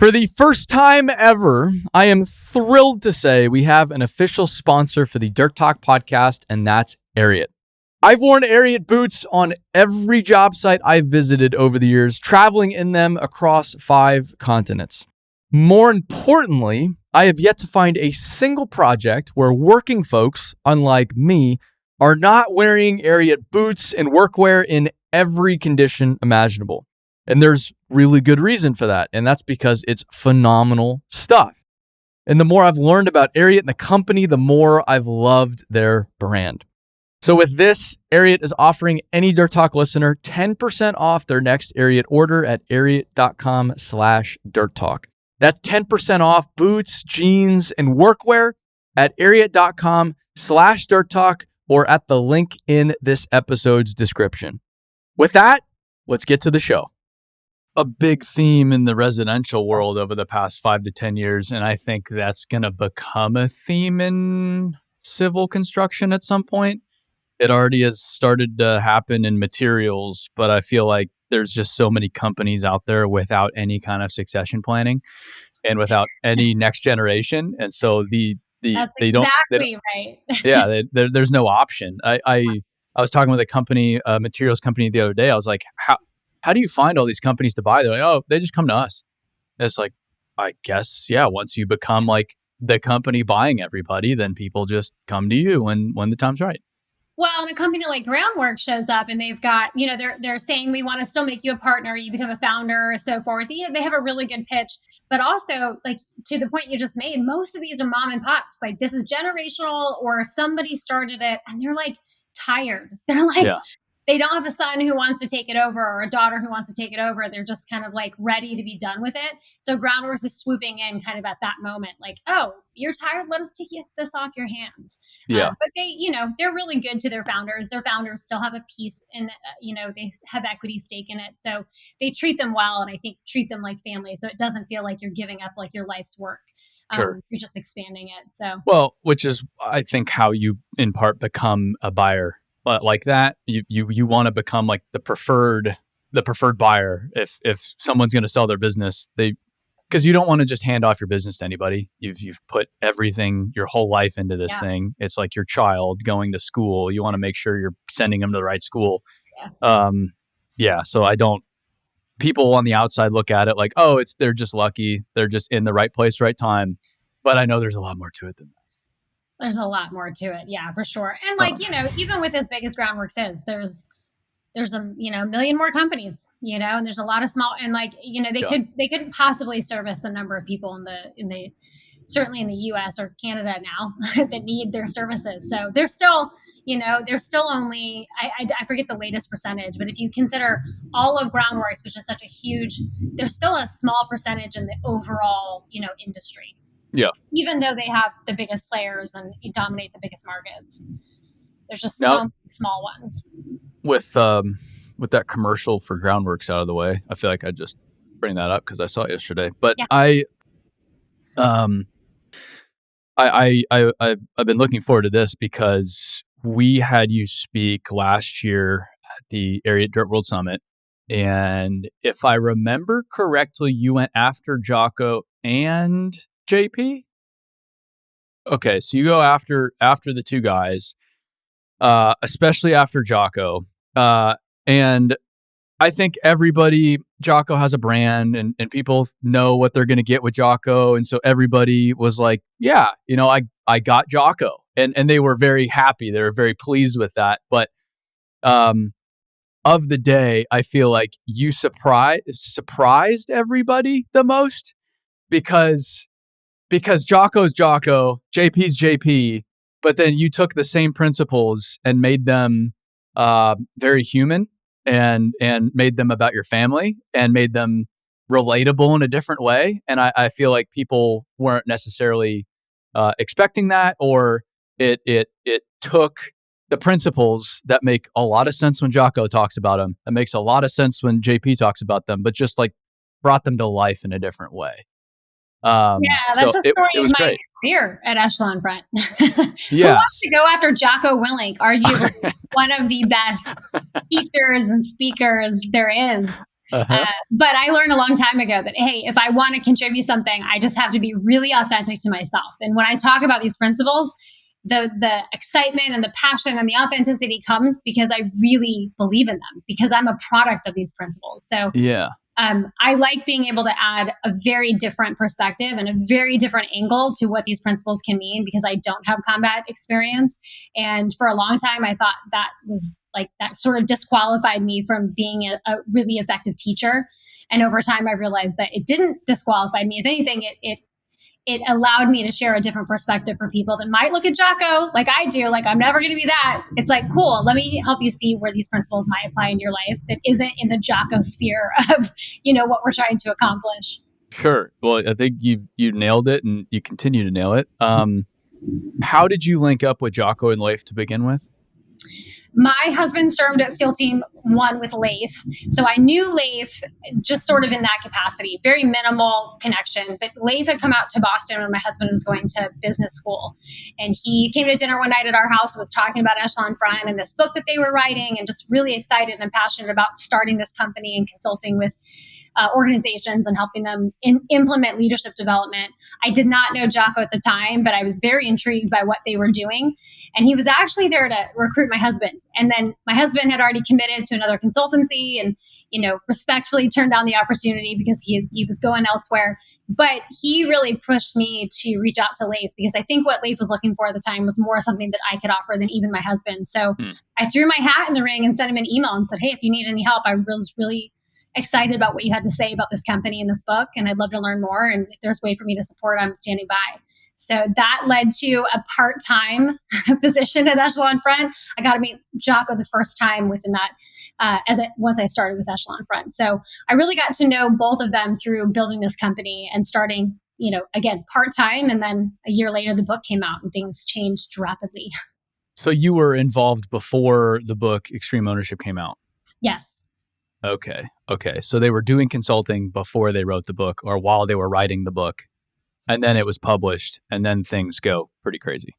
For the first time ever, I am thrilled to say we have an official sponsor for the Dirt Talk podcast, and that's Ariat. I've worn Ariat boots on every job site I've visited over the years, traveling in them across 5 continents. More importantly, I have yet to find a single project where working folks, unlike me, are not wearing Ariat boots and workwear in every condition imaginable. And there's really good reason for that, and that's because it's phenomenal stuff. And the more I've learned about Ariat and the company, the more I've loved their brand. So with this, Ariat is offering any Dirt Talk listener 10% off their next Ariat order at ariat.com/dirttalk. That's 10% off boots, jeans, and workwear at ariat.com/dirttalk or at the link in this episode's description. With that, let's get to the show. A big theme in the residential world over the past 5 to 10 years, and I think that's going to become a theme in civil construction at some point. It already has started to happen in materials, but I feel like there's just so many companies out there without any kind of succession planning and without any next generation, and so That's they exactly right. Yeah, there's no option. I was talking with a materials company the other day. I was like, how do you find all these companies to buy? They're like, oh, they just come to us. And it's like, I guess, yeah, once you become like the company buying everybody, then people just come to you when the time's right. Well, and a company like Groundwork shows up and they've got, they're saying we want to still make you a partner, you become a founder, so forth. They have a really good pitch, but also like to the point you just made, most of these are mom and pops. Like this is generational or somebody started it and they're like tired. They're like, They don't have a son who wants to take it over or a daughter who wants to take it over. They're just kind of like ready to be done with it. So Groundworks is swooping in kind of at that moment, like, oh, you're tired? Let us take this off your hands. But they, they're really good to their founders. Their founders still have a piece in, they have equity stake in it. So they treat them well and I think treat them like family. So it doesn't feel like you're giving up like your life's work. Sure. You're just expanding it. So, well, which is, I think, how you in part become a buyer. But like that, you want to become like the preferred buyer. If someone's going to sell their business, because you don't want to just hand off your business to anybody. You've put everything, your whole life into this thing. It's like your child going to school. You want to make sure you're sending them to the right school. So people on the outside look at it like, oh, they're just lucky. They're just in the right place, right time. But I know there's a lot more to it than that. There's a lot more to it. Yeah, for sure. And like, even with as big as Groundworks is, there's a, million more companies, and there's a lot of small, and like, they couldn't possibly service the number of people in the certainly in the US or Canada now that need their services. So they're still, only, I forget the latest percentage, but if you consider all of Groundworks, which is such a huge, there's still a small percentage in the overall, industry. Yeah. Even though they have the biggest players and dominate the biggest markets, there's just some small ones. With that commercial for Groundworks out of the way, I feel like I just bring that up because I saw it yesterday. But I've been looking forward to this because we had you speak last year at the Ariat Dirt World Summit, and if I remember correctly, you went after Jocko and JP? Okay, so you go after the two guys, especially after Jocko. And I think Jocko has a brand and people know what they're going to get with Jocko. And so everybody was like, yeah, I got Jocko. And they were very happy. They were very pleased with that. But of the day, I feel like you surprised everybody the most because Jocko's Jocko, JP's JP, but then you took the same principles and made them very human and made them about your family and made them relatable in a different way. And I feel like people weren't necessarily expecting that, or it took the principles that make a lot of sense when Jocko talks about them. It makes a lot of sense when JP talks about them, but just like brought them to life in a different way. That's the story of my great. career at Echelon Front. Who wants to go after Jocko Willink, arguably one of the best teachers and speakers there is? Uh-huh. But I learned a long time ago that, hey, if I want to contribute something, I just have to be really authentic to myself. And when I talk about these principles, the excitement and the passion and the authenticity comes because I really believe in them, because I'm a product of these principles. So Yeah. I like being able to add a very different perspective and a very different angle to what these principles can mean, because I don't have combat experience. And for a long time, I thought that was like, that sort of disqualified me from being a really effective teacher. And over time, I realized that it didn't disqualify me. If anything, it allowed me to share a different perspective for people that might look at Jocko like I do, like I'm never going to be that. It's like, cool, let me help you see where these principles might apply in your life that isn't in the Jocko sphere of, what we're trying to accomplish. Sure. Well, I think you nailed it, and you continue to nail it. How did you link up with Jocko and Leif to begin with? My husband served at SEAL Team 1 with Leif. So I knew Leif just sort of in that capacity, very minimal connection. But Leif had come out to Boston when my husband was going to business school. And he came to dinner one night at our house, was talking about Echelon Front and this book that they were writing, and just really excited and passionate about starting this company and consulting with organizations and helping them implement leadership development. I did not know Jocko at the time, but I was very intrigued by what they were doing. And he was actually there to recruit my husband. And then my husband had already committed to another consultancy and, respectfully turned down the opportunity because he was going elsewhere. But he really pushed me to reach out to Leif, because I think what Leif was looking for at the time was more something that I could offer than even my husband. So I threw my hat in the ring and sent him an email and said, hey, if you need any help, I was really excited about what you had to say about this company and this book, and I'd love to learn more. And if there's a way for me to support, I'm standing by. So that led to a part-time position at Echelon Front. I got to meet Jocko the first time within that, once I started with Echelon Front. So I really got to know both of them through building this company and starting, again, part-time. And then a year later, the book came out and things changed rapidly. So you were involved before the book Extreme Ownership came out? Yes. Okay. So they were doing consulting before they wrote the book, or while they were writing the book, and then it was published, and then things go pretty crazy.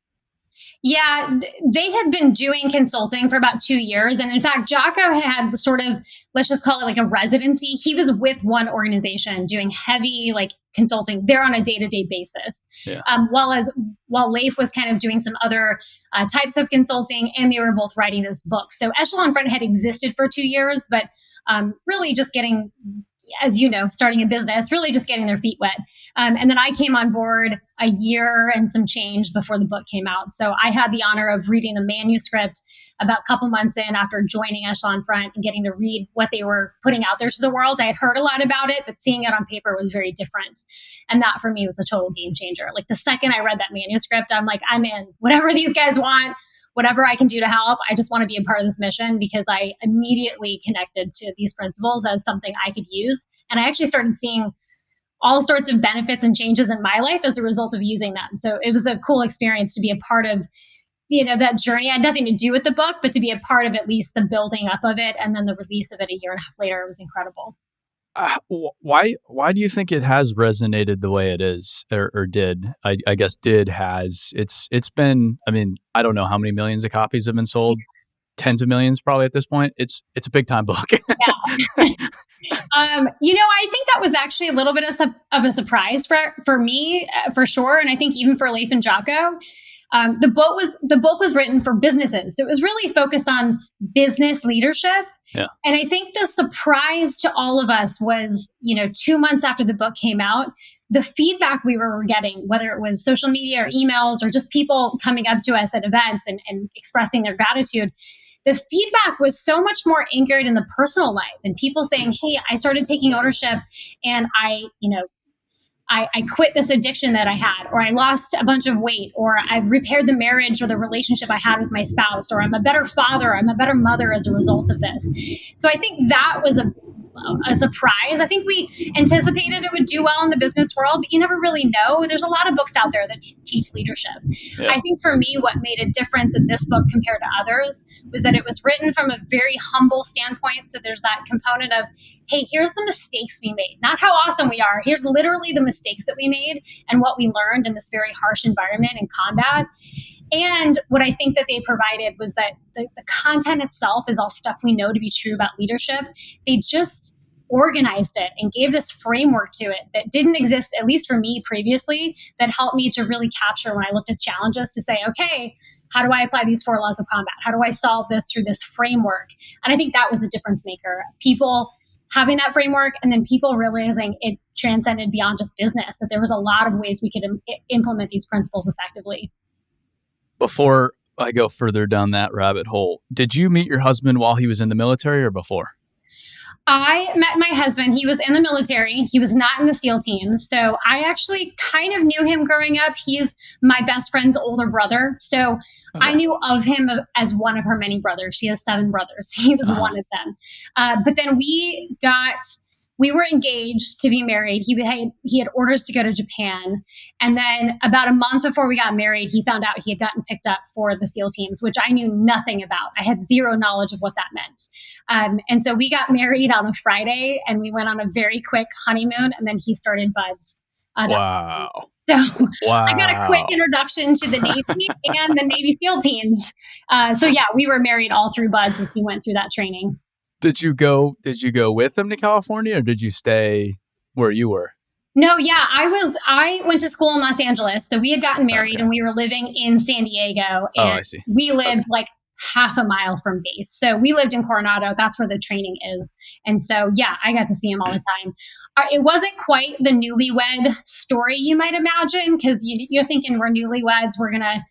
Yeah, they had been doing consulting for about 2 years. And in fact, Jocko had sort of, let's just call it like a residency. He was with one organization doing heavy like consulting there on a day-to-day basis. Yeah. While Leif was kind of doing some other types of consulting, and they were both writing this book. So Echelon Front had existed for 2 years, but really just getting, as you know, starting a business, really just getting their feet wet. And then I came on board a year and some change before the book came out. So I had the honor of reading the manuscript about a couple months in after joining Echelon Front and getting to read what they were putting out there to the world. I had heard a lot about it, but seeing it on paper was very different. And that for me was a total game changer. Like the second I read that manuscript, I'm like, I'm in. Whatever these guys want, whatever I can do to help, I just want to be a part of this mission, because I immediately connected to these principles as something I could use. And I actually started seeing all sorts of benefits and changes in my life as a result of using them. So it was a cool experience to be a part of, that journey. I had nothing to do with the book, but to be a part of at least the building up of it and then the release of it a year and a half later, it was incredible. Why do you think it has resonated the way it is, or did? I guess it's been, I mean, I don't know how many millions of copies have been sold, tens of millions probably at this point. It's a big time book. Yeah. I think that was actually a little bit of a surprise for me, for sure. And I think even for Leif and Jocko. The book was written for businesses. So it was really focused on business leadership. Yeah. And I think the surprise to all of us was, 2 months after the book came out, the feedback we were getting, whether it was social media or emails or just people coming up to us at events and expressing their gratitude, the feedback was so much more anchored in the personal life, and people saying, hey, I started taking ownership and I quit this addiction that I had, or I lost a bunch of weight, or I've repaired the marriage or the relationship I had with my spouse, or I'm a better father, I'm a better mother as a result of this. So I think that was a surprise. I think we anticipated it would do well in the business world, but you never really know. There's a lot of books out there that teach leadership. Yeah. I think for me, what made a difference in this book compared to others was that it was written from a very humble standpoint. So there's that component of, hey, here's the mistakes we made, not how awesome we are. Here's literally the mistakes that we made and what we learned in this very harsh environment in combat. And what I think that they provided was that the content itself is all stuff we know to be true about leadership. They just organized it and gave this framework to it that didn't exist, at least for me previously, that helped me to really capture when I looked at challenges to say, okay, how do I apply these 4 laws of combat? How do I solve this through this framework? And I think that was a difference maker. People having that framework, and then people realizing it transcended beyond just business, that there was a lot of ways we could implement these principles effectively. Before I go further down that rabbit hole, did you meet your husband while he was in the military or before? I met my husband. He was in the military. He was not in the SEAL teams. So I actually kind of knew him growing up. He's my best friend's older brother. So I knew of him as one of her many brothers. She has 7 brothers. He was one of them. But then we were engaged to be married. He had orders to go to Japan. And then about a month before we got married, he found out he had gotten picked up for the SEAL teams, which I knew nothing about. I had zero knowledge of what that meant. And so we got married on a Friday, and we went on a very quick honeymoon, and then he started BUD/S. Wow. So I got a quick introduction to the Navy and the Navy SEAL teams. So yeah, we were married all through BUD/S as we went through that training. Did you go with him to California, or did you stay where you were? No, yeah, I went to school in Los Angeles. So we had gotten married and we were living in San Diego, and I see. we lived like half a mile from base. So we lived in Coronado. That's where the training is. And so, yeah, I got to see him all the time. It wasn't quite the newlywed story you might imagine, because you're thinking we're newlyweds, we're going to,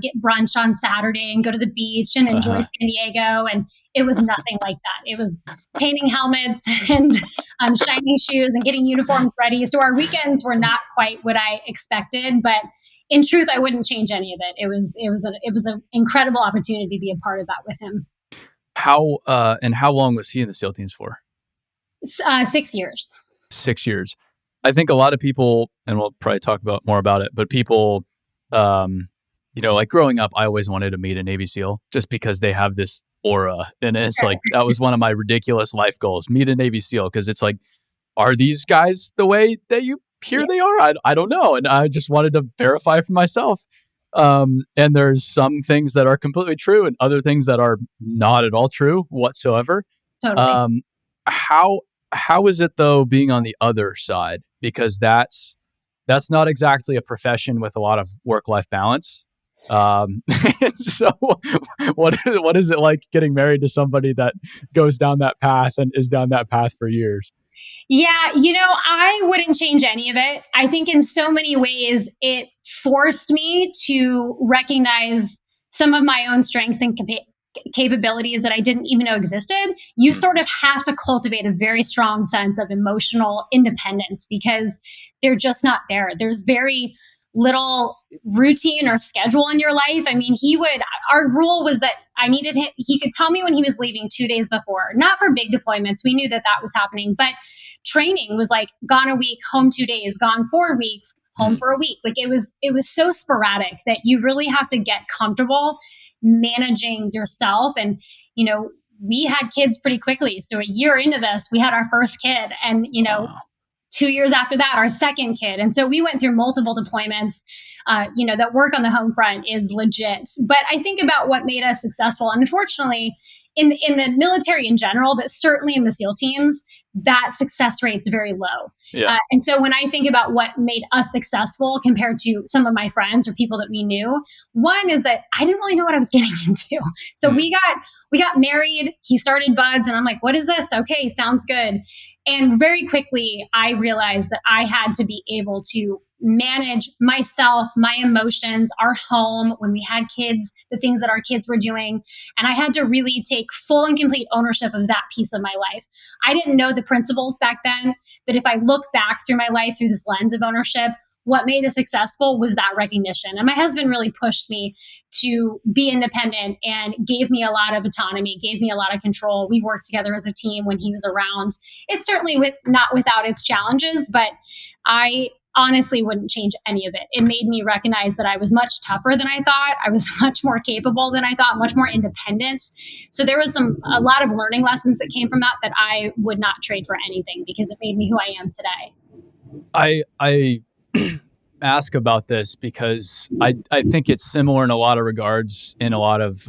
get brunch on Saturday and go to the beach and enjoy San Diego. And it was nothing like that. It was painting helmets and shining shoes and getting uniforms ready. So our weekends were not quite what I expected, but in truth, I wouldn't change any of it. It was an incredible opportunity to be a part of that with him. How long was he in the SEAL teams for? 6 years. 6 years. I think a lot of people, and we'll probably talk more about it, but people, like growing up, I always wanted to meet a Navy SEAL just because they have this aura, and it's like that was one of my ridiculous life goals: meet a Navy SEAL, because it's like, are these guys the way that you hear they are? I don't know, and I just wanted to verify for myself. And there's some things that are completely true, and other things that are not at all true whatsoever. Totally. How is it though being on the other side? Because that's not exactly a profession with a lot of work-life balance. So what is it like getting married to somebody that goes down that path and is down that path for years? Yeah, I wouldn't change any of it. I think in so many ways it forced me to recognize some of my own strengths and capabilities that I didn't even know existed. You sort of have to cultivate a very strong sense of emotional independence, because they're just not there. There's very little routine or schedule in your life. I mean, our rule was that he could tell me when he was leaving 2 days before, not for big deployments. We knew that was happening, but training was like gone a week, home 2 days, gone 4 weeks, home for a week. Like it was so sporadic that you really have to get comfortable managing yourself. And, we had kids pretty quickly. So a year into this, we had our first kid, and, wow. 2 years after that, our second kid. And so we went through multiple deployments. That work on the home front is legit. But I think about what made us successful. And unfortunately, in the military in general, but certainly in the SEAL teams, that success rate's very low. Yeah. And so when I think about what made us successful compared to some of my friends or people that we knew, one is that I didn't really know what I was getting into. So we got married. He started BUD/S, and I'm like, what is this? Okay, sounds good. And very quickly, I realized that I had to be able to manage myself, my emotions, our home, when we had kids, the things that our kids were doing. And I had to really take full and complete ownership of that piece of my life. I didn't know the principles back then, but if I look back through my life through this lens of ownership, what made us successful was that recognition. And my husband really pushed me to be independent and gave me a lot of autonomy, gave me a lot of control. We worked together as a team when he was around. It's certainly not without its challenges, but I honestly wouldn't change any of it. It made me recognize that I was much tougher than I thought. I was much more capable than I thought, much more independent. So there was a lot of learning lessons that came from that I would not trade for anything, because it made me who I am today. I ask about this because I think it's similar in a lot of regards in a lot of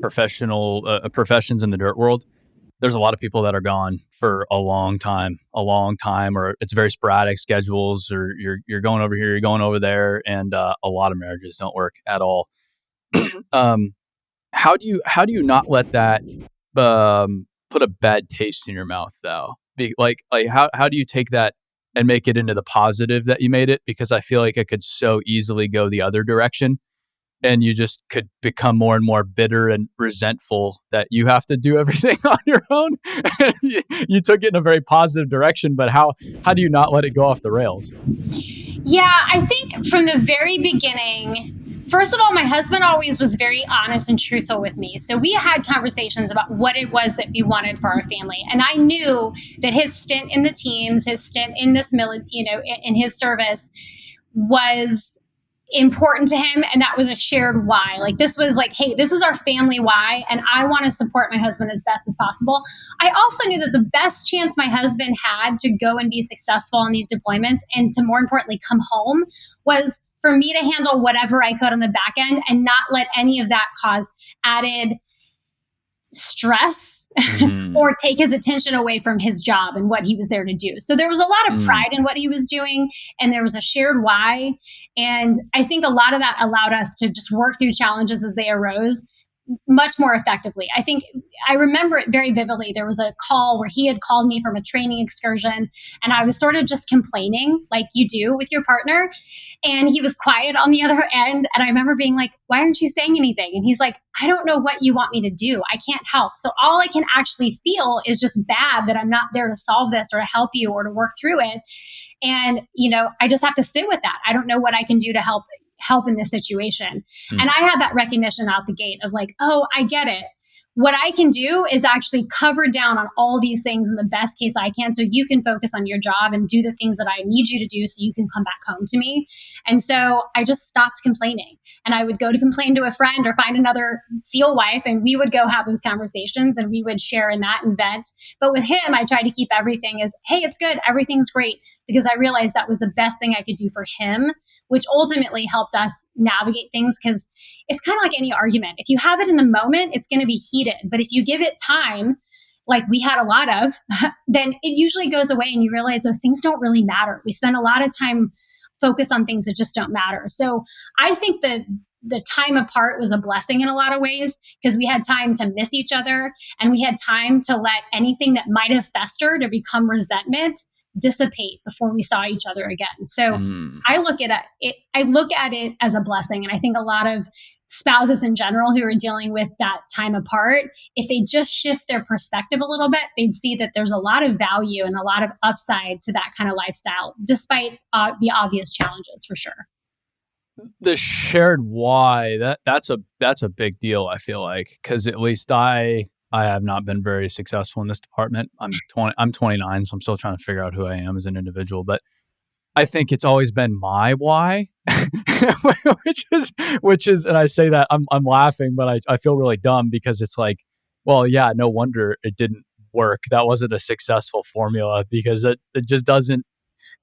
professions in the dirt world. there's a lot of people that are gone for a long time, or it's very sporadic schedules, or you're going over here, you're going over there, and a lot of marriages don't work at all. um, how do you not let that put a bad taste in your mouth though? Like how do you take that and make it into the positive that you made it? Because I feel like it could so easily go the other direction, and you just could become more and more bitter and resentful that you have to do everything on your own. You took it in a very positive direction, but how do you not let it go off the rails? Yeah, I think from the very beginning, first of all, my husband always was very honest and truthful with me. So we had conversations about what it was that we wanted for our family. And I knew that his stint in the teams, his stint in this in his service was important to him, and that was a shared why. Like, this was like, hey, this is our family why, and I want to support my husband as best as possible. I also knew that the best chance my husband had to go and be successful in these deployments, and to more importantly come home, was for me to handle whatever I could on the back end and not let any of that cause added stress or take his attention away from his job and what he was there to do. So there was a lot of pride in what he was doing, and there was a shared why. And I think a lot of that allowed us to just work through challenges as they arose much more effectively. I think I remember it very vividly. There was a call where he had called me from a training excursion, and I was sort of just complaining like you do with your partner. And he was quiet on the other end. And I remember being like, why aren't you saying anything? And he's like, I don't know what you want me to do. I can't help. So all I can actually feel is just bad that I'm not there to solve this or to help you or to work through it. And, I just have to sit with that. I don't know what I can do to help in this situation. And I had that recognition out the gate of like, oh, I get it. What I can do is actually cover down on all these things in the best case I can, so you can focus on your job and do the things that I need you to do so you can come back home to me. And so I just stopped complaining, and I would go to complain to a friend or find another SEAL wife, and we would go have those conversations, and we would share in that and vent. But with him, I tried to keep everything as, hey, it's good, everything's great, because I realized that was the best thing I could do for him, which ultimately helped us navigate things. Because it's kind of like any argument. If you have it in the moment, it's going to be heated. But if you give it time, like we had a lot of, then it usually goes away, and you realize those things don't really matter. We spend a lot of time focused on things that just don't matter. So I think that the time apart was a blessing in a lot of ways, because we had time to miss each other, and we had time to let anything that might have festered or become resentment dissipate before we saw each other again. So I look at it as a blessing. And I think a lot of spouses in general who are dealing with that time apart, if they just shift their perspective a little bit, they'd see that there's a lot of value and a lot of upside to that kind of lifestyle, despite the obvious challenges, for sure. The shared why, that's a big deal, I feel like, because at least I have not been very successful in this department. I'm 29, so I'm still trying to figure out who I am as an individual. But I think it's always been my why, which is, and I say that I'm laughing, but I feel really dumb, because it's like, well, yeah, no wonder it didn't work. That wasn't a successful formula, because it just doesn't,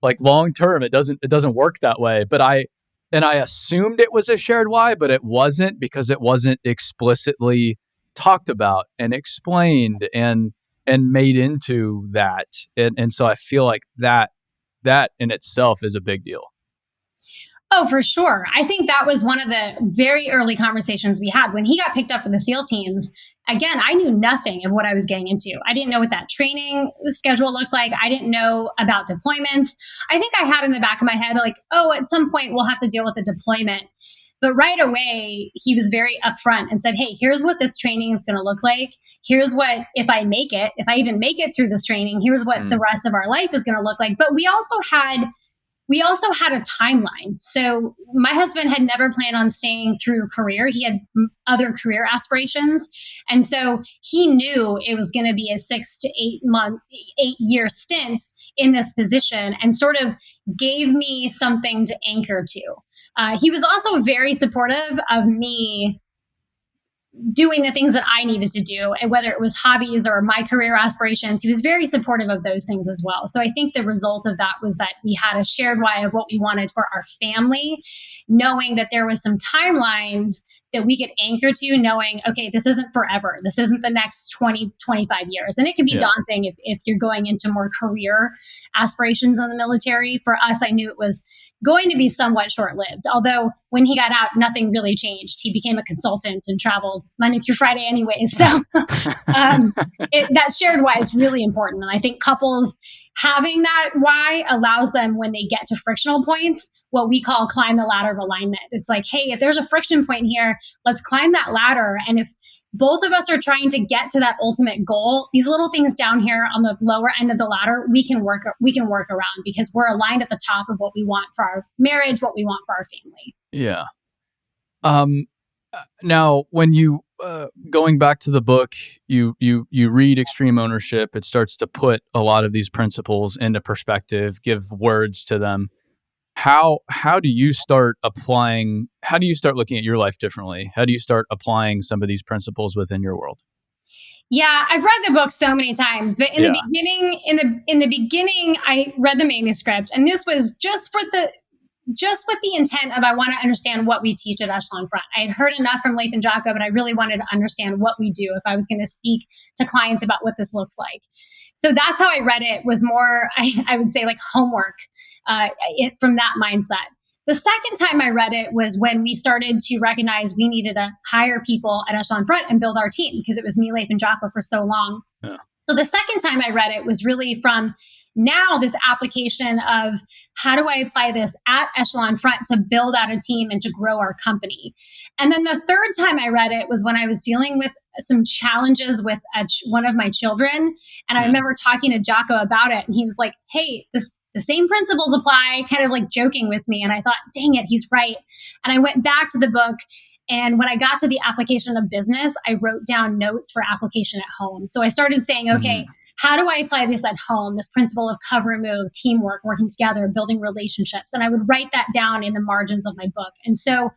like, long term, it doesn't work that way. But I assumed it was a shared why, but it wasn't, because it wasn't explicitly talked about and explained and made into that. And so I feel like that in itself is a big deal. Oh, for sure. I think that was one of the very early conversations we had when he got picked up for the SEAL teams. Again, I knew nothing of what I was getting into. I didn't know what that training schedule looked like. I didn't know about deployments. I think I had in the back of my head, like, oh, at some point we'll have to deal with a deployment. But right away, he was very upfront and said, hey, here's what this training is going to look like. Here's what, if I even make it through this training, here's what the rest of our life is going to look like. But we also had a timeline. So my husband had never planned on staying through a career. He had other career aspirations. And so he knew it was going to be a 6 to 8 year stint in this position, and sort of gave me something to anchor to. He was also very supportive of me doing the things that I needed to do, and whether it was hobbies or my career aspirations, he was very supportive of those things as well. So I think the result of that was that we had a shared why of what we wanted for our family, knowing that there was some timelines that we could anchor to, knowing, okay, this isn't forever. This isn't the next 20, 25 years. And it can be daunting if you're going into more career aspirations in the military. For us, I knew it was going to be somewhat short-lived. Although when he got out, nothing really changed. He became a consultant and traveled Monday through Friday anyway. So that shared why is really important. And I think couples having that why allows them, when they get to frictional points, what we call climb the ladder of alignment. It's like, hey, if there's a friction point here, let's climb that ladder. And if both of us are trying to get to that ultimate goal, these little things down here on the lower end of the ladder, we can work around, because we're aligned at the top of what we want for our marriage, what we want for our family. Yeah. Now, when you going back to the book, you read Extreme Ownership. It starts to put a lot of these principles into perspective, give words to them. How do you start applying? How do you start looking at your life differently? How do you start applying some of these principles within your world? Yeah, I've read the book so many times, but in the beginning, I read the manuscript, and this was just with the intent of, I want to understand what we teach at Echelon Front. I had heard enough from Leif and Jocko, but I really wanted to understand what we do if I was going to speak to clients about what this looks like. So that's how I read it, was more, I would say, like homework from that mindset. The second time I read it was when we started to recognize we needed to hire people at Echelon Front and build our team, because it was me, Leif, and Jocko for so long. Yeah. So the second time I read it was really from now this application of, how do I apply this at Echelon Front to build out a team and to grow our company? And then the third time I read it was when I was dealing with some challenges with one of my children. And I remember talking to Jocko about it, and he was like, hey, the same principles apply, kind of like joking with me. And I thought, dang it, he's right. And I went back to the book. And when I got to the application of business, I wrote down notes for application at home. So I started saying, okay, how do I apply this at home? This principle of cover and move, teamwork, working together, building relationships. And I would write that down in the margins of my book. And so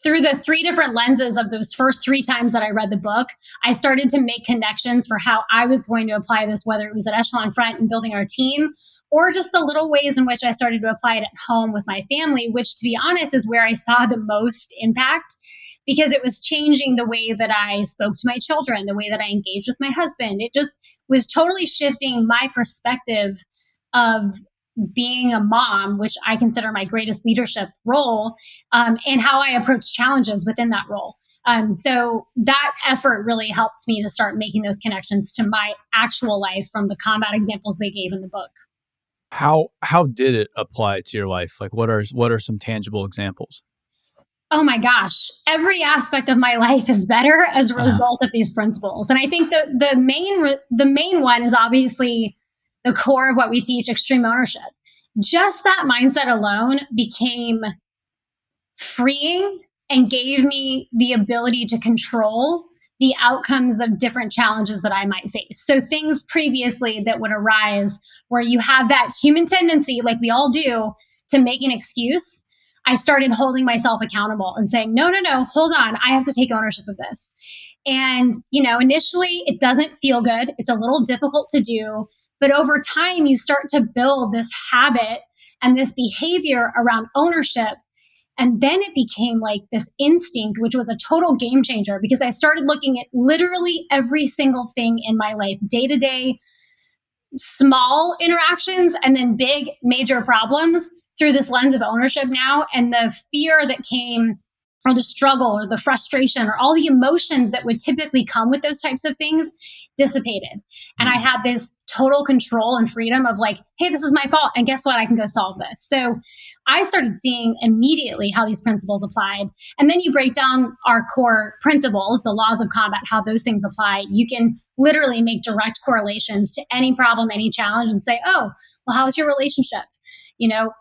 through the three different lenses of those first three times that I read the book, I started to make connections for how I was going to apply this, whether it was at Echelon Front and building our team, or just the little ways in which I started to apply it at home with my family, which, to be honest, is where I saw the most impact, because it was changing the way that I spoke to my children, the way that I engaged with my husband. It just was totally shifting my perspective of being a mom, which I consider my greatest leadership role, and how I approach challenges within that role. So that effort really helped me to start making those connections to my actual life from the combat examples they gave in the book. How did it apply to your life? Like, what are some tangible examples? Oh my gosh, every aspect of my life is better as a result of these principles. And I think the main one is obviously the core of what we teach, extreme ownership. Just that mindset alone became freeing and gave me the ability to control the outcomes of different challenges that I might face. So things previously that would arise where you have that human tendency, like we all do, to make an excuse, I started holding myself accountable and saying, no, hold on. I have to take ownership of this. And, initially it doesn't feel good. It's a little difficult to do, but over time you start to build this habit and this behavior around ownership. And then it became like this instinct, which was a total game changer, because I started looking at literally every single thing in my life, day to day, small interactions, and then big major problems through this lens of ownership now. And the fear that came, or the struggle or the frustration or all the emotions that would typically come with those types of things dissipated. And I had this total control and freedom of like, hey, this is my fault. And guess what? I can go solve this. So I started seeing immediately how these principles applied. And then you break down our core principles, the laws of combat, how those things apply. You can literally make direct correlations to any problem, any challenge, and say, oh, well, how's your relationship?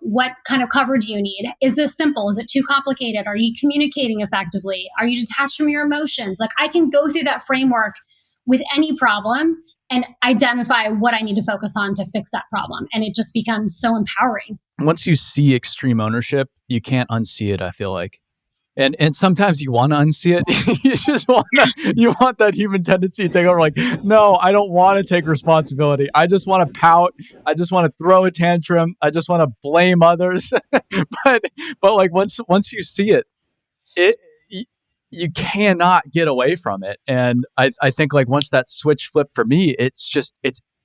What kind of cover do you need? Is this simple? Is it too complicated? Are you communicating effectively? Are you detached from your emotions? Like, I can go through that framework with any problem and identify what I need to focus on to fix that problem. And it just becomes so empowering. Once you see extreme ownership, you can't unsee it, I feel like. And sometimes you want to unsee it. You want that human tendency to take over. Like, no, I don't want to take responsibility. I just want to pout. I just want to throw a tantrum. I just want to blame others. but like once you see it, you cannot get away from it. And I think like once that switch flipped for me, it's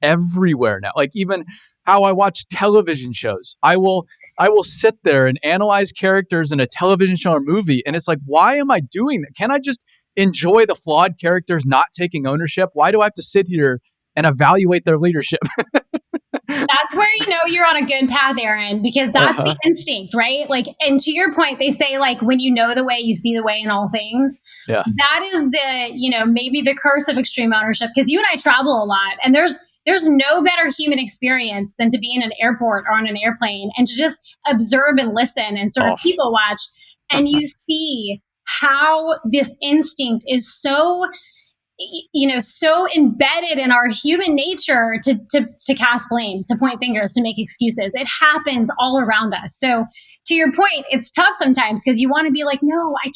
everywhere now. Like even how I watch television shows, I will sit there and analyze characters in a television show or movie. And it's like, why am I doing that? Can I just enjoy the flawed characters not taking ownership? Why do I have to sit here and evaluate their leadership? That's where you know you're on a good path, Aaron, because that's the instinct, right? Like, and to your point, they say like when you know the way, you see the way in all things. Yeah. That is the, you know, maybe the curse of extreme ownership, because you and I travel a lot, and there's no better human experience than to be in an airport or on an airplane and to just observe and listen and sort of people watch, and you see how this instinct is so, you know, so embedded in our human nature to cast blame, to point fingers, to make excuses. It happens all around us. So to your point, it's tough sometimes because you want to be like, no, I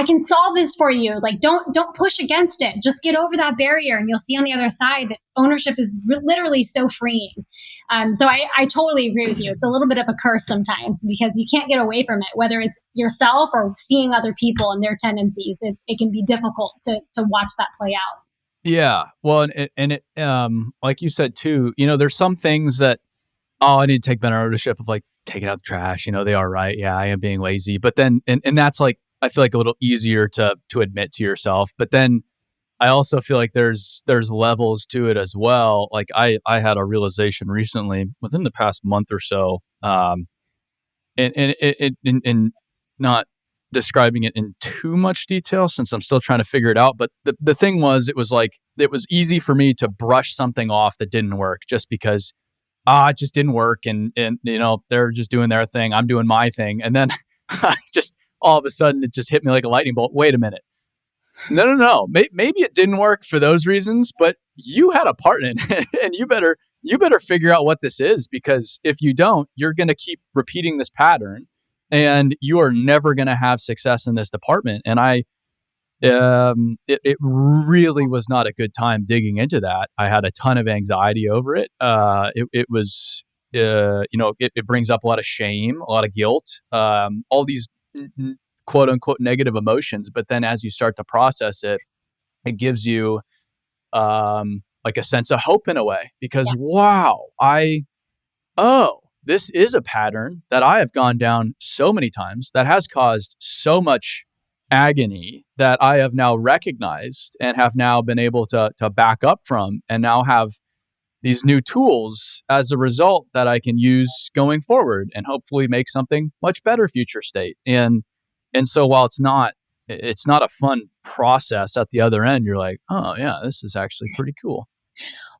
can solve this for you. Like, don't push against it. Just get over that barrier, and you'll see on the other side that ownership is literally so freeing. So I totally agree with you. It's a little bit of a curse sometimes because you can't get away from it, whether it's yourself or seeing other people and their tendencies. It can be difficult to watch that play out. Yeah. Well, and it like you said too, you know, there's some things that, oh, I need to take better ownership of, like taking out the trash. You know, they are right. Yeah, I am being lazy. But then, and that's like, I feel like a little easier to admit to yourself. But then I also feel like there's levels to it as well. Like I had a realization recently within the past month or so, and not describing it in too much detail since I'm still trying to figure it out. But the thing was, it was like, it was easy for me to brush something off that didn't work just because, it just didn't work. And, you know, they're just doing their thing. I'm doing my thing. And then I just, all of a sudden it just hit me like a lightning bolt. Wait a minute. No. Maybe it didn't work for those reasons, but you had a part in it, and you better figure out what this is, because if you don't, you're going to keep repeating this pattern, and you are never going to have success in this department. And it really was not a good time digging into that. I had a ton of anxiety over it. It was, you know, it brings up a lot of shame, a lot of guilt, all these quote unquote negative emotions. But then as you start to process it, it gives you like a sense of hope in a way, because wow, this is a pattern that I have gone down so many times that has caused so much agony that I have now recognized and have now been able to back up from, and now have these new tools as a result that I can use going forward and hopefully make something much better future state. And so while it's not a fun process at the other end, you're like, oh yeah, this is actually pretty cool.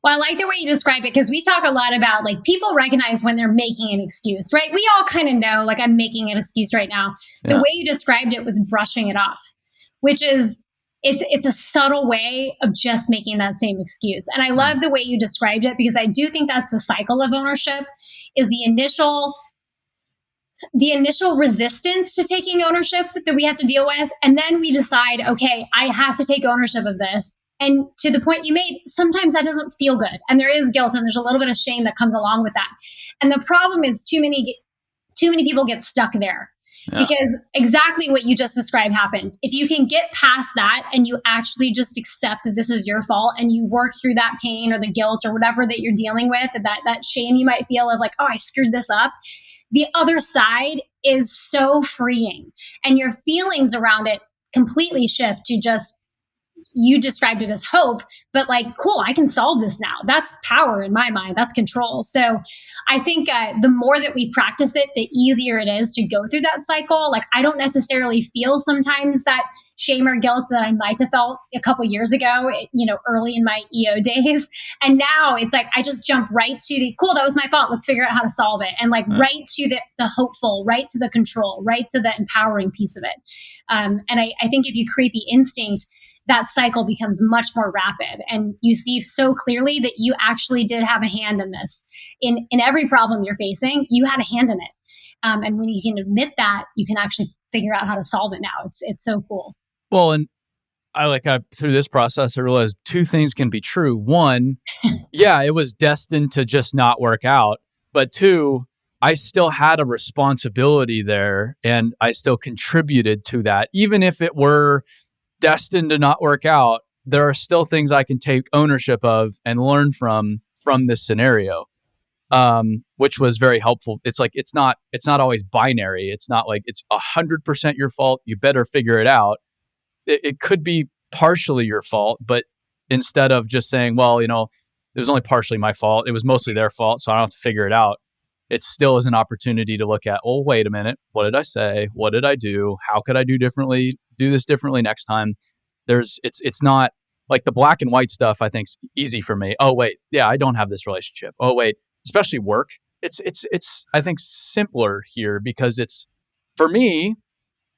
Well, I like the way you describe it, because we talk a lot about like people recognize when they're making an excuse, right? We all kind of know, like, I'm making an excuse right now. The way you described it was brushing it off, which is, it's a subtle way of just making that same excuse. And I love the way you described it, because I do think that's the cycle of ownership, is the initial resistance to taking ownership that we have to deal with. And then we decide, okay, I have to take ownership of this. And to the point you made, sometimes that doesn't feel good. And there is guilt, and there's a little bit of shame that comes along with that. And the problem is too many people get stuck there, because exactly what you just described happens. If you can get past that and you actually just accept that this is your fault, and you work through that pain or the guilt or whatever that you're dealing with, that shame you might feel of like, oh, I screwed this up. The other side is so freeing, and your feelings around it completely shift to just, you described it as hope, but like, cool, I can solve this now. That's power in my mind. That's control. So I think the more that we practice it, the easier it is to go through that cycle. Like, I don't necessarily feel sometimes that shame or guilt that I might have felt a couple years ago, you know, early in my EO days. And now it's like, I just jump right to the, cool, that was my fault. Let's figure out how to solve it. And like right to the hopeful, right to the control, right to the empowering piece of it. And I think if you create the instinct, that cycle becomes much more rapid, and you see so clearly that you actually did have a hand in this. In every problem you're facing, you had a hand in it. And when you can admit that, you can actually figure out how to solve it now. It's so cool. Well, and through this process, I realized two things can be true. One, yeah, it was destined to just not work out. But two, I still had a responsibility there and I still contributed to that. Even if it were destined to not work out, there are still things I can take ownership of and learn from this scenario, which was very helpful. It's like it's not always binary. It's not like it's 100% your fault. You better figure it out. It could be partially your fault, but instead of just saying, well, it was only partially my fault, it was mostly their fault, so I don't have to figure it out. It still is an opportunity to look at, oh, wait a minute, what did I say? What did I do? How could I do this differently next time? It's not like the black and white stuff, I think, is easy for me. Oh, wait, yeah, I don't have this relationship. Oh, wait, especially work. It's I think simpler here because it's, for me,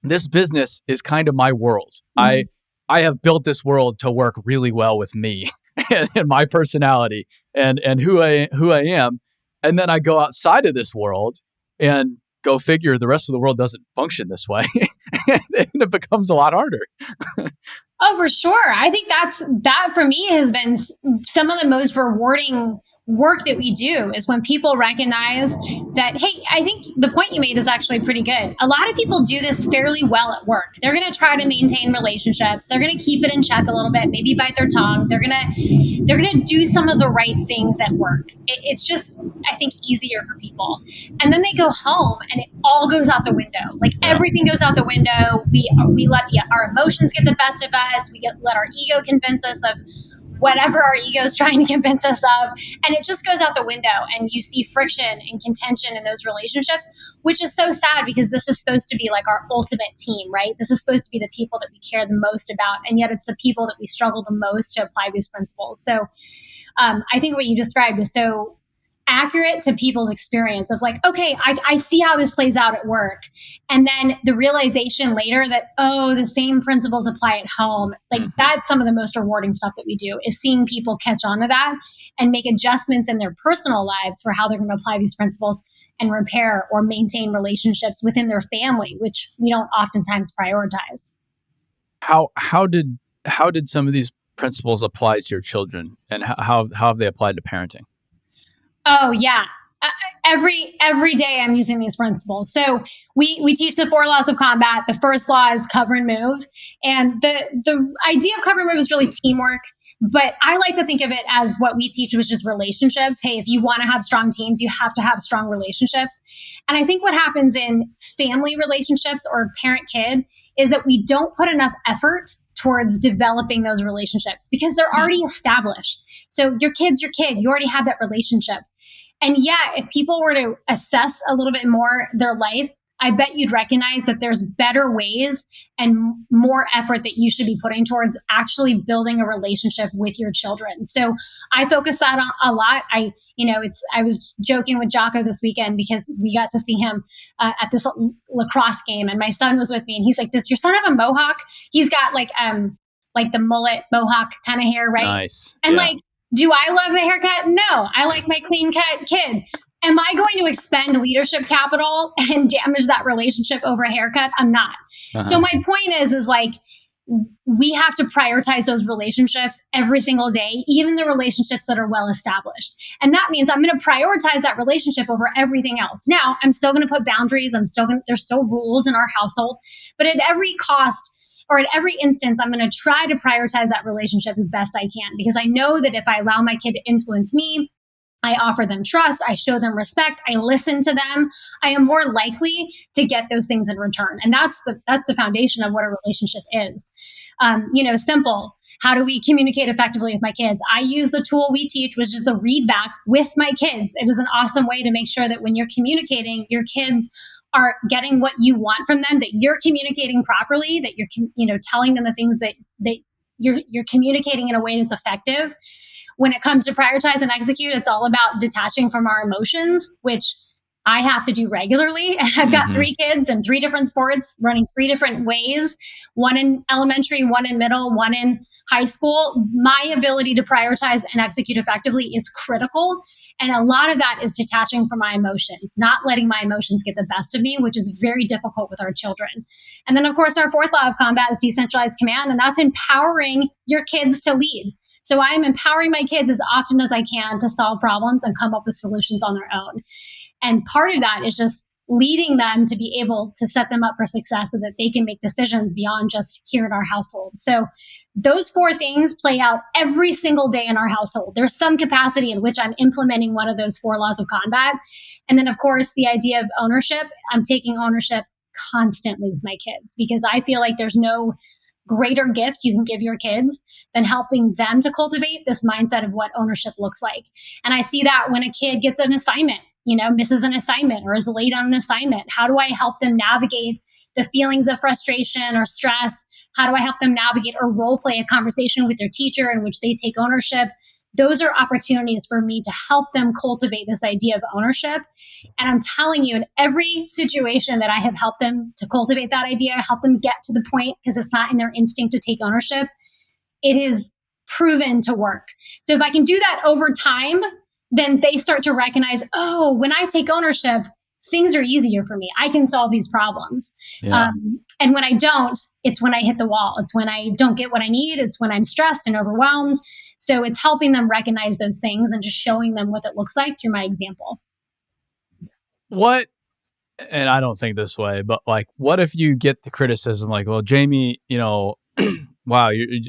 this business is kind of my world. I have built this world to work really well with me and my personality and who I am. And then I go outside of this world and go figure the rest of the world doesn't function this way. And it becomes a lot harder. Oh, for sure. I think that for me has been some of the most rewarding work that we do is when people recognize that, hey, I think the point you made is actually pretty good. A lot of people do this fairly well at work. They're going to try to maintain relationships. They're going to keep it in check a little bit, maybe bite their tongue. They're going to do some of the right things at work. It's just, I think, easier for people. And then they go home and it all goes out the window. Like everything goes out the window. We let our emotions get the best of us. Let our ego convince us of whatever our ego is trying to convince us of, and it just goes out the window, and you see friction and contention in those relationships, which is so sad because this is supposed to be like our ultimate team, right? This is supposed to be the people that we care the most about, and yet it's the people that we struggle the most to apply these principles. So I think what you described is so accurate to people's experience of like, okay, I see how this plays out at work. And then the realization later that, oh, the same principles apply at home. Like that's some of the most rewarding stuff that we do is seeing people catch on to that and make adjustments in their personal lives for how they're going to apply these principles and repair or maintain relationships within their family, which we don't oftentimes prioritize. How did some of these principles apply to your children, and how have they applied to parenting? Oh, yeah. Every day I'm using these principles. So we teach the 4 laws of combat. The first law is cover and move. And the idea of cover and move is really teamwork. But I like to think of it as what we teach, which is relationships. Hey, if you want to have strong teams, you have to have strong relationships. And I think what happens in family relationships or parent-kid is that we don't put enough effort towards developing those relationships because they're already established. So your kid's your kid. You already have that relationship. And yeah, if people were to assess a little bit more their life, I bet you'd recognize that there's better ways and more effort that you should be putting towards actually building a relationship with your children. So I focus that on a lot. I was joking with Jocko this weekend because we got to see him at this lacrosse game, and my son was with me, and he's like, "Does your son have a mohawk?" He's got like the mullet mohawk kind of hair, right? Nice. And like, do I love the haircut? No, I like my clean cut kid. Am I going to expend leadership capital and damage that relationship over a haircut? I'm not. So my point is like, we have to prioritize those relationships every single day, even the relationships that are well established. And that means I'm going to prioritize that relationship over everything else. Now, I'm still going to put boundaries. There's still rules in our household, but at every cost, or at every instance, I'm going to try to prioritize that relationship as best I can, because I know that if I allow my kid to influence me, I offer them trust, I show them respect, I listen to them, I am more likely to get those things in return. And that's the foundation of what a relationship is. Simple. How do we communicate effectively with my kids? I use the tool we teach, which is the read back with my kids. It is an awesome way to make sure that when you're communicating, your kids are getting what you want from them, that you're communicating properly, that you're telling them the things that you're communicating in a way that's effective. When it comes to prioritize and execute, it's all about detaching from our emotions, which I have to do regularly. I've got 3 kids in 3 different sports, running 3 different ways, one in elementary, one in middle, one in high school. My ability to prioritize and execute effectively is critical. And a lot of that is detaching from my emotions, not letting my emotions get the best of me, which is very difficult with our children. And then, of course, our 4th law of combat is decentralized command, and that's empowering your kids to lead. So I am empowering my kids as often as I can to solve problems and come up with solutions on their own. And part of that is just leading them to be able to set them up for success so that they can make decisions beyond just here in our household. So those 4 things play out every single day in our household. There's some capacity in which I'm implementing one of those 4 laws of combat. And then, of course, the idea of ownership. I'm taking ownership constantly with my kids because I feel like there's no greater gift you can give your kids than helping them to cultivate this mindset of what ownership looks like. And I see that when a kid gets an assignment, misses an assignment or is late on an assignment. How do I help them navigate the feelings of frustration or stress? How do I help them navigate or role play a conversation with their teacher in which they take ownership? Those are opportunities for me to help them cultivate this idea of ownership. And I'm telling you, in every situation that I have helped them to cultivate that idea, help them get to the point, because it's not in their instinct to take ownership, it is proven to work. So if I can do that over time, then they start to recognize, oh, when I take ownership, things are easier for me. I can solve these problems. Yeah. And when I don't, it's when I hit the wall. It's when I don't get what I need. It's when I'm stressed and overwhelmed. So it's helping them recognize those things and just showing them what it looks like through my example. What, and I don't think this way, but like, what if you get the criticism like, well, Jamie, wow, are you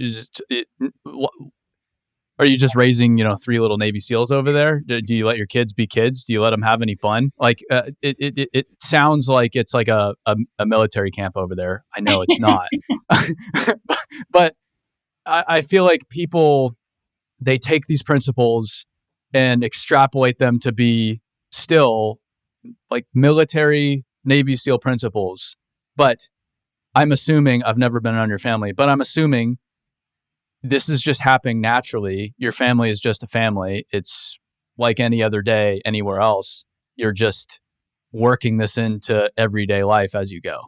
just raising, 3 little Navy SEALs over there? Do you let your kids be kids? Do you let them have any fun? Like, it sounds like it's like a military camp over there. I know it's not, but I feel like people, they take these principles and extrapolate them to be still like military Navy SEAL principles. But I'm assuming, I've never been around your family, but I'm assuming this is just happening naturally. Your family is just a family. It's like any other day anywhere else. You're just working this into everyday life as you go.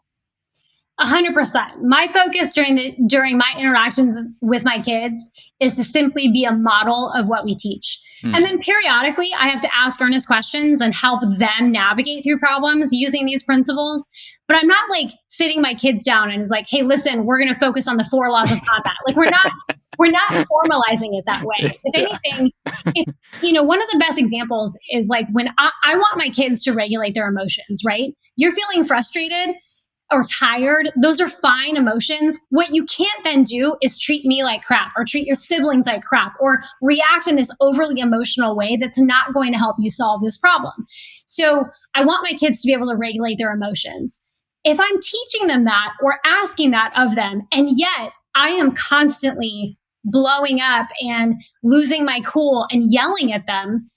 100%. My focus during my interactions with my kids is to simply be a model of what we teach. And then periodically I have to ask earnest questions and help them navigate through problems using these principles. But I'm not like sitting my kids down and it's like, hey, listen, we're going to focus on the 4 laws of combat. Like we're not formalizing it that way. If anything, one of the best examples is like when I want my kids to regulate their emotions, right? You're feeling frustrated or tired, those are fine emotions. What you can't then do is treat me like crap or treat your siblings like crap or react in this overly emotional way that's not going to help you solve this problem. So I want my kids to be able to regulate their emotions. If I'm teaching them that or asking that of them, and yet I am constantly blowing up and losing my cool and yelling at them,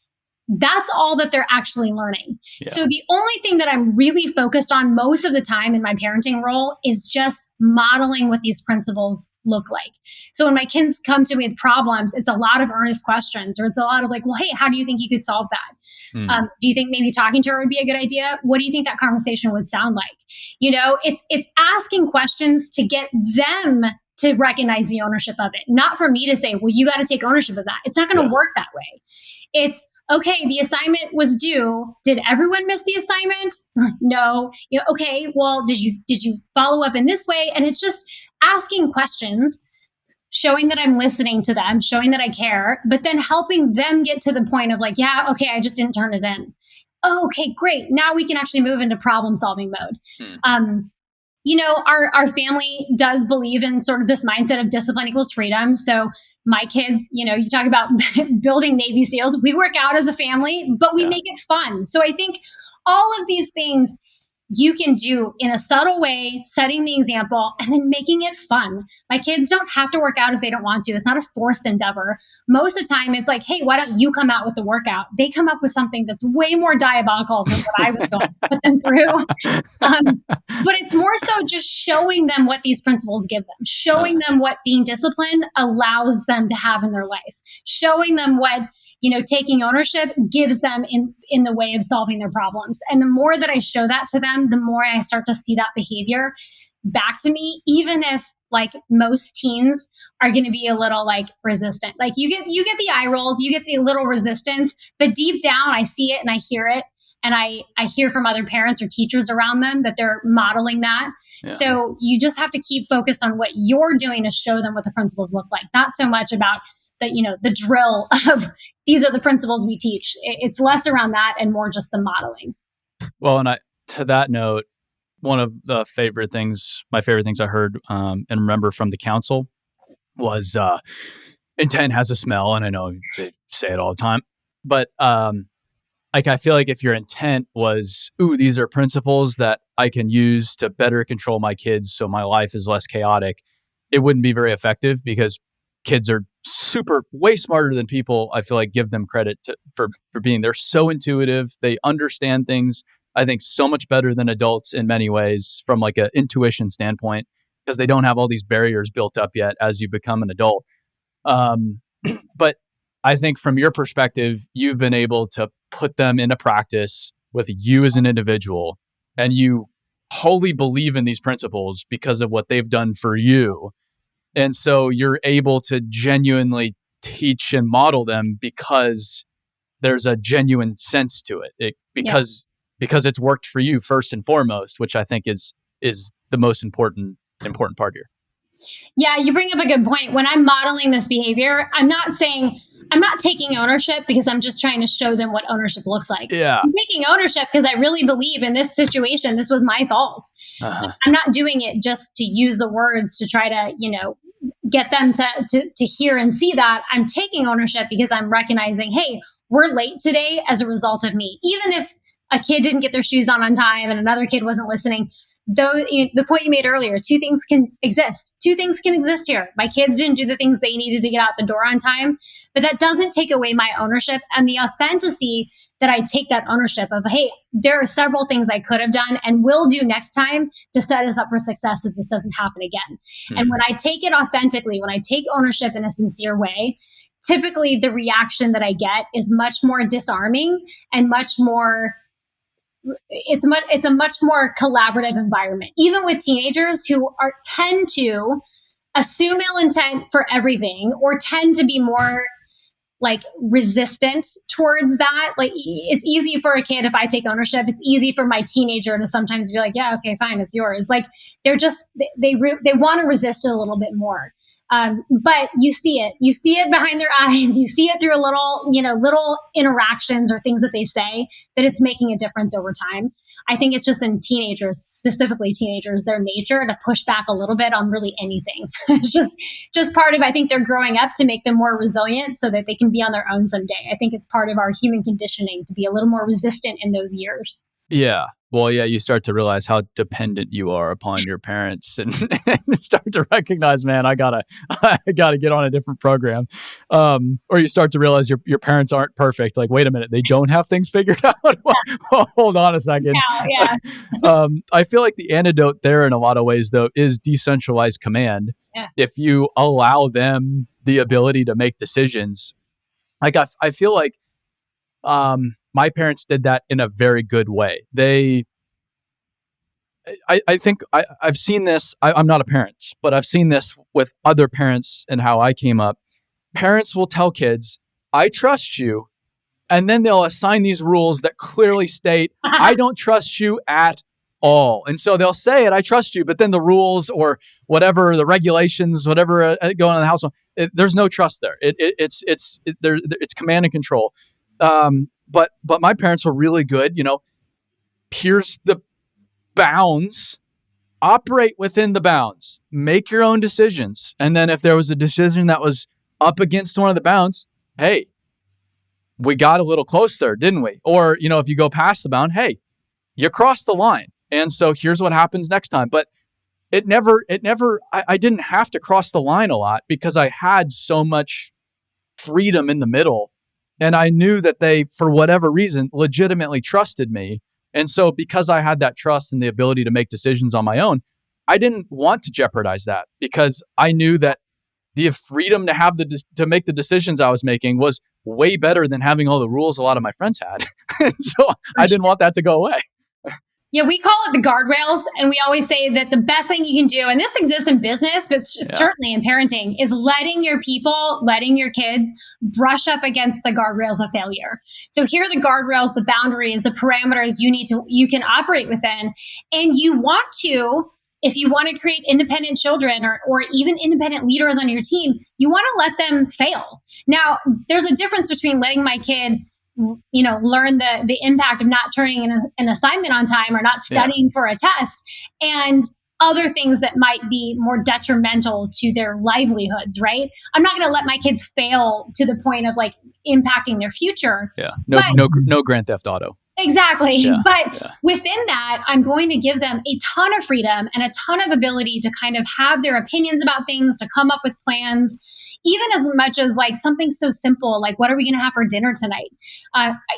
that's all that they're actually learning. Yeah. So the only thing that I'm really focused on most of the time in my parenting role is just modeling what these principles look like. So when my kids come to me with problems, it's a lot of earnest questions, or it's a lot of like, well, hey, how do you think you could solve that? Do you think maybe talking to her would be a good idea? What do you think that conversation would sound like? It's asking questions to get them to recognize the ownership of it, not for me to say, well, you got to take ownership of that. It's not going to work that way. It's, okay, the assignment was due. Did everyone miss the assignment? No. Okay, well, did you follow up in this way? And it's just asking questions, showing that I'm listening to them, showing that I care, but then helping them get to the point of like, yeah, okay, I just didn't turn it in. Oh, okay, great. Now we can actually move into problem solving mode. Our family does believe in sort of this mindset of discipline equals freedom. So my kids, you talk about building Navy SEALs, we work out as a family, but we make it fun. So I think all of these things you can do in a subtle way, setting the example and then making it fun. My kids don't have to work out if they don't want to. It's not a forced endeavor. Most of the time it's like, hey, why don't you come out with the workout? They come up with something that's way more diabolical than what I was going to put them through. But it's more so just showing them what these principles give them, showing them what being disciplined allows them to have in their life, showing them what taking ownership gives them in the way of solving their problems. And the more that I show that to them, the more I start to see that behavior back to me, even if like most teens are going to be a little like resistant. Like you get the eye rolls, you get the little resistance, but deep down I see it and I hear it. And I hear from other parents or teachers around them that they're modeling that. Yeah. So you just have to keep focused on what you're doing to show them what the principles look like. Not so much about the drill of these are the principles we teach. It's less around that and more just the modeling. Well, and to that note, one of my favorite things I heard and remember from the council was intent has a smell, and I know they say it all the time, but I feel like if your intent was, ooh, these are principles that I can use to better control my kids so my life is less chaotic, it wouldn't be very effective because kids are way smarter than people, I feel like, give them credit for being. They're so intuitive. They understand things, I think, so much better than adults in many ways from like an intuition standpoint, because they don't have all these barriers built up yet as you become an adult. But I think from your perspective, you've been able to put them into practice with you as an individual, and you wholly believe in these principles because of what they've done for you. And so you're able to genuinely teach and model them because there's a genuine sense to it. Because it's worked for you first and foremost, which I think is the most important part here. Yeah, you bring up a good point. When I'm modeling this behavior, I'm not taking ownership because I'm just trying to show them what ownership looks like. Yeah. I'm taking ownership because I really believe in this situation, this was my fault. I'm not doing it just to use the words to try to, get them to hear and see that. I'm taking ownership because I'm recognizing, hey, we're late today as a result of me. Even if a kid didn't get their shoes on time and another kid wasn't listening, the point you made earlier, two things can exist. Two things can exist here. My kids didn't do the things they needed to get out the door on time, but that doesn't take away my ownership and the authenticity that I take that ownership of, hey, there are several things I could have done and will do next time to set us up for success so this doesn't happen again. Mm-hmm. And when I take it authentically, when I take ownership in a sincere way, typically the reaction that I get is much more disarming and much more it's a much more collaborative environment, even with teenagers who tend to assume ill intent for everything or tend to be more like resistant towards that. Like, it's easy for a kid if I take ownership. It's easy for my teenager to sometimes be like, yeah, okay, fine, it's yours. Like, they're just they want to resist it a little bit more. But you see it behind their eyes. You see it through a little interactions or things that they say, that it's making a difference over time. I think it's just in teenagers, specifically teenagers, their nature to push back a little bit on really anything. It's just part of, I think they're growing up to make them more resilient so that they can be on their own someday. I think it's part of our human conditioning to be a little more resistant in those years. Yeah. Well, yeah, you start to realize how dependent you are upon your parents and start to recognize, man, I gotta get on a different program. Or you start to realize your parents aren't perfect. Like, wait a minute, they don't have things figured out. Hold on a second. Yeah. I feel like the antidote there in a lot of ways, though, is decentralized command. Yeah. If you allow them the ability to make decisions, like I feel like, my parents did that in a very good way. I think I've seen this. I'm not a parent, but I've seen this with other parents and how I came up. Parents will tell kids, I trust you. And then they'll assign these rules that clearly state, I don't trust you at all. And so they'll say it, I trust you. But then the rules or whatever, the regulations, whatever going on in the household, there's no trust there. It's command and control. But my parents were really good, here's the bounds, operate within the bounds, make your own decisions. And then if there was a decision that was up against one of the bounds, hey, we got a little close there, didn't we? Or, if you go past the bound, hey, you crossed the line. And so here's what happens next time. But I didn't have to cross the line a lot because I had so much freedom in the middle. And I knew that they, for whatever reason, legitimately trusted me. And so because I had that trust and the ability to make decisions on my own, I didn't want to jeopardize that because I knew that the freedom to have to make the decisions I was making was way better than having all the rules a lot of my friends had. And so I didn't want that to go away. Yeah, we call it the guardrails. And we always say that the best thing you can do, and this exists in business, but certainly in parenting, is letting your kids brush up against the guardrails of failure. So here are the guardrails, the boundaries, the parameters you can operate within. And you want to if you want to create independent children or even independent leaders on your team, you want to let them fail. Now, there's a difference between letting my kid, learn the impact of not turning in an assignment on time or not studying for a test, and other things that might be more detrimental to their livelihoods, right? I'm not going to let my kids fail to the point of like impacting their future. Yeah. No Grand Theft Auto. Exactly. Yeah, but within that, I'm going to give them a ton of freedom and a ton of ability to kind of have their opinions about things, to come up with plans, even as much as like something so simple, like what are we going to have for dinner tonight?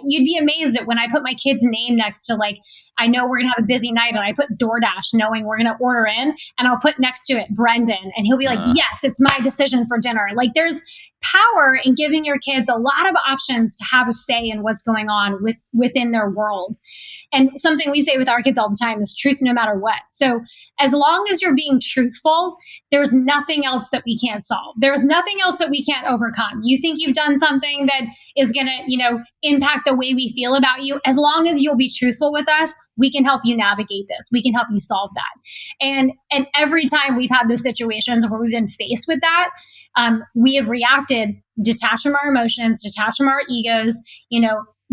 You'd be amazed at when I put my kid's name next to like, I know we're going to have a busy night, and I put DoorDash knowing we're going to order in, and I'll put next to it Brendan, and he'll be like, yes, it's my decision for dinner. Like there's power in giving your kids a lot of options to have a say in what's going on within their world. And something we say with our kids all the time is truth no matter what. So as long as you're being truthful, there's nothing else that we can't solve. There's nothing else that we can't overcome. You think you've done something that is going to, impact the way we feel about you. As long as you'll be truthful with us, we can help you navigate this. We can help you solve that. And every time we've had those situations where we've been faced with that, we have reacted, detached from our emotions, detached from our egos,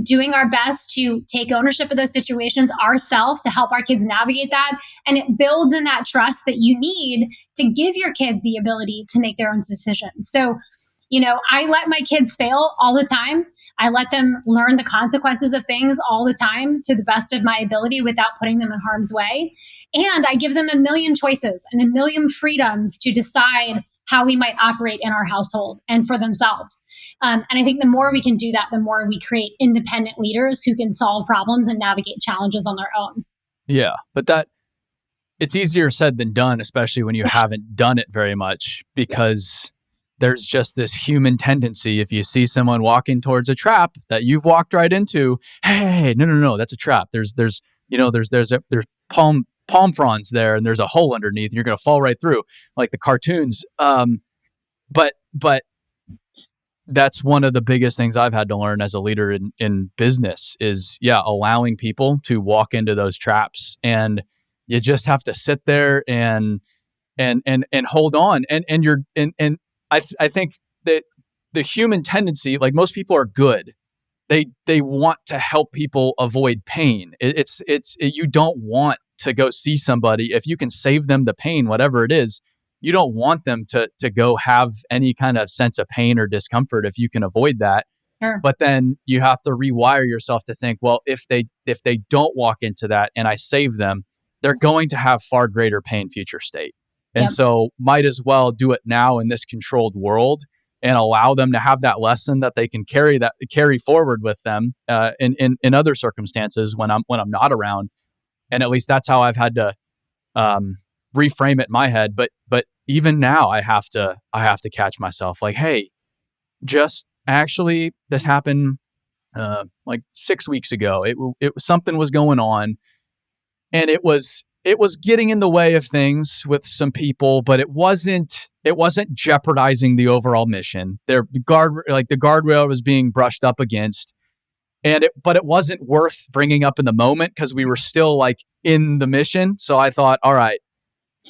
doing our best to take ownership of those situations ourselves to help our kids navigate that. And it builds in that trust that you need to give your kids the ability to make their own decisions. So, I let my kids fail all the time. I let them learn the consequences of things all the time to the best of my ability without putting them in harm's way. And I give them a million choices and a million freedoms to decide how we might operate in our household and for themselves. And I think the more we can do that, the more we create independent leaders who can solve problems and navigate challenges on their own. Yeah, but it's easier said than done, especially when you haven't done it very much, because there's just this human tendency. If you see someone walking towards a trap that you've walked right into, hey, no, that's a trap. There's palm fronds there, and there's a hole underneath, and you're going to fall right through, like the cartoons. But that's one of the biggest things I've had to learn as a leader in business is, allowing people to walk into those traps, and you just have to sit there and hold on. And I think that the human tendency, like most people are good. They want to help people avoid pain. You don't want to go see somebody if you can save them the pain, whatever it is. You don't want them to go have any kind of sense of pain or discomfort if you can avoid that. Sure. But then you have to rewire yourself to think, well, if they don't walk into that and I save them, they're going to have far greater pain future state. And so might as well do it now in this controlled world and allow them to have that lesson that they can carry forward with them in other circumstances when I'm not around. And at least that's how I've had to reframe it in my head. But even now I have to catch myself like, hey, just actually this happened like 6 weeks ago. It was something was going on, and it was getting in the way of things with some people, but it wasn't jeopardizing the overall mission. The guardrail was being brushed up against, but it wasn't worth bringing up in the moment because we were still like in the mission. So I thought, all right,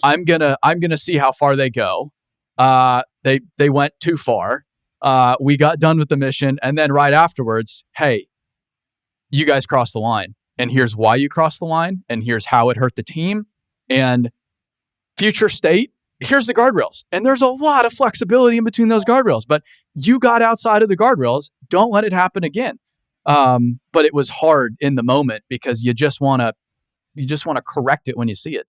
I'm gonna see how far they go. They went too far. We got done with the mission, and then right afterwards, hey, you guys crossed the line. And here's why you crossed the line, and here's how it hurt the team, and future state, here's the guardrails. And there's a lot of flexibility in between those guardrails, but you got outside of the guardrails. Don't let it happen again. But it was hard in the moment because you just want to correct it when you see it.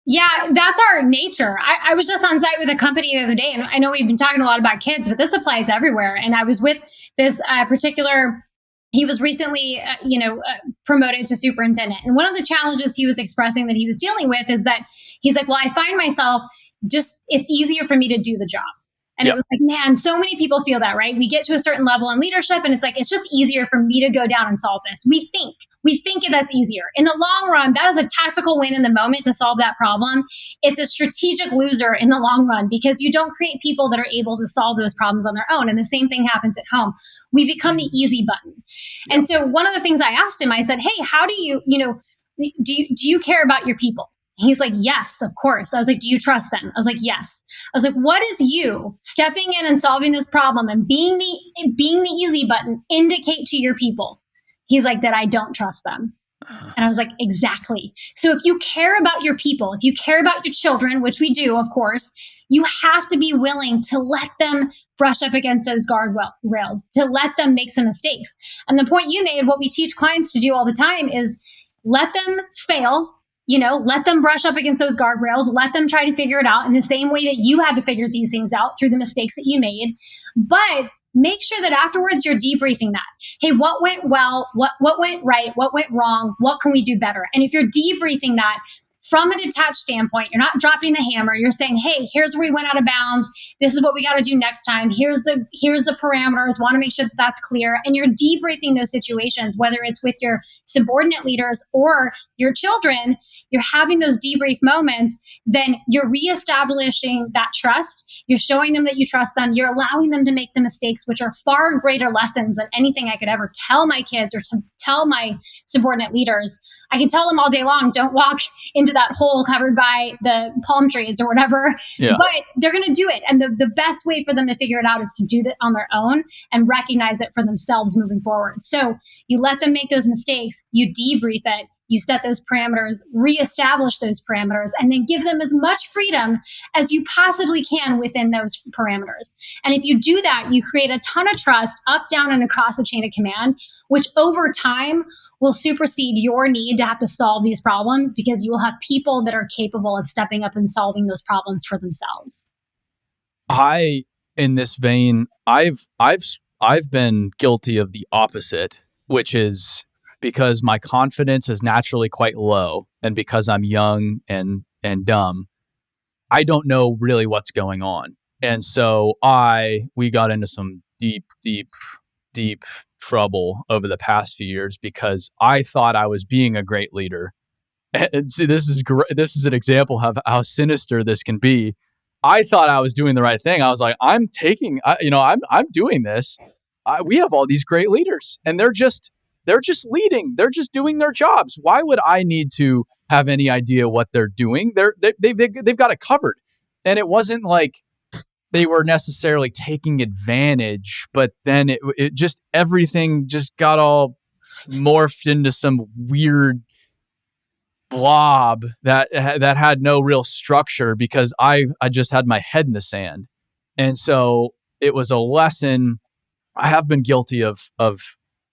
Yeah, that's our nature. I was just on site with a company the other day, and I know we've been talking a lot about kids, but this applies everywhere. And I was with this particular. He was recently, promoted to superintendent. And one of the challenges he was expressing that he was dealing with is that he's like, well, I find myself it's easier for me to do the job. And It was like, man, so many people feel that, right? We get to a certain level in leadership and it's like, it's just easier for me to go down and solve this. We think that's easier. In the long run, that is a tactical win in the moment to solve that problem. It's a strategic loser in the long run because you don't create people that are able to solve those problems on their own. And the same thing happens at home. We become the easy button. And so one of the things I asked him, I said, hey, how do you, do you care about your people? He's like, yes, of course. I was like, do you trust them? I was like, yes. I was like, what is you stepping in and solving this problem and being the easy button indicate to your people? He's like, that I don't trust them. And I was like, exactly. So if you care about your people, if you care about your children, which we do, of course, you have to be willing to let them brush up against those guardrails, to let them make some mistakes. And the point you made, what we teach clients to do all the time is let them fail, let them brush up against those guardrails, let them try to figure it out in the same way that you had to figure these things out through the mistakes that you made. But make sure that afterwards you're debriefing that. Hey, what went well? What went right? What went wrong? What can we do better? And if you're debriefing that from a detached standpoint, you're not dropping the hammer. You're saying, hey, here's where we went out of bounds. This is what we got to do next time. Here's the parameters. Want to make sure that that's clear. And you're debriefing those situations, whether it's with your subordinate leaders or your children, you're having those debrief moments, then you're reestablishing that trust. You're showing them that you trust them. You're allowing them to make the mistakes, which are far greater lessons than anything I could ever tell my kids or to tell my subordinate leaders. I can tell them all day long, don't walk into that hole covered by the palm trees or whatever, but they're going to do it. And the best way for them to figure it out is to do that on their own and recognize it for themselves moving forward. So you let them make those mistakes, you debrief it, you set those parameters, reestablish those parameters, and then give them as much freedom as you possibly can within those parameters. And if you do that, you create a ton of trust up, down, and across the chain of command, which over time will supersede your need to have to solve these problems because you will have people that are capable of stepping up and solving those problems for themselves. In this vein, I've been guilty of the opposite, which is because my confidence is naturally quite low, and because I'm young and dumb, I don't know really what's going on. And so we got into some deep trouble over the past few years because I thought I was being a great leader. And see, this is an example of how sinister this can be. I thought I was doing the right thing. I was like, I'm doing this. We have all these great leaders, and they're just leading. They're just doing their jobs. Why would I need to have any idea what they're doing? They've got it covered. And it wasn't like they were necessarily taking advantage, but then it just, everything just got all morphed into some weird blob that had no real structure because I just had my head in the sand. And so it was a lesson. I have been guilty of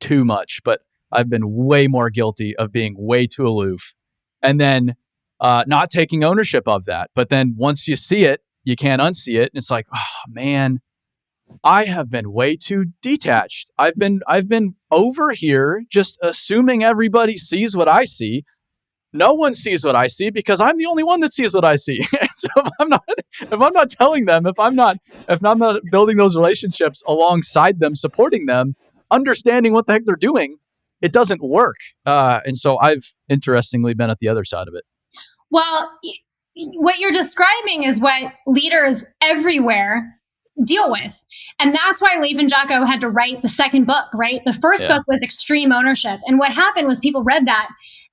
too much, but I've been way more guilty of being way too aloof and then not taking ownership of that. But then once you see it, you can't unsee it. And it's like, oh man, I have been way too detached. I've been over here just assuming everybody sees what I see. No one sees what I see because I'm the only one that sees what I see. And so if I'm not telling them, if I'm not building those relationships alongside them, supporting them, understanding what the heck they're doing, it doesn't work. And so I've interestingly been at the other side of it. Well, what you're describing is what leaders everywhere deal with. And that's why Leif and Jocko had to write the second book, right? The first book was Extreme Ownership. And what happened was people read that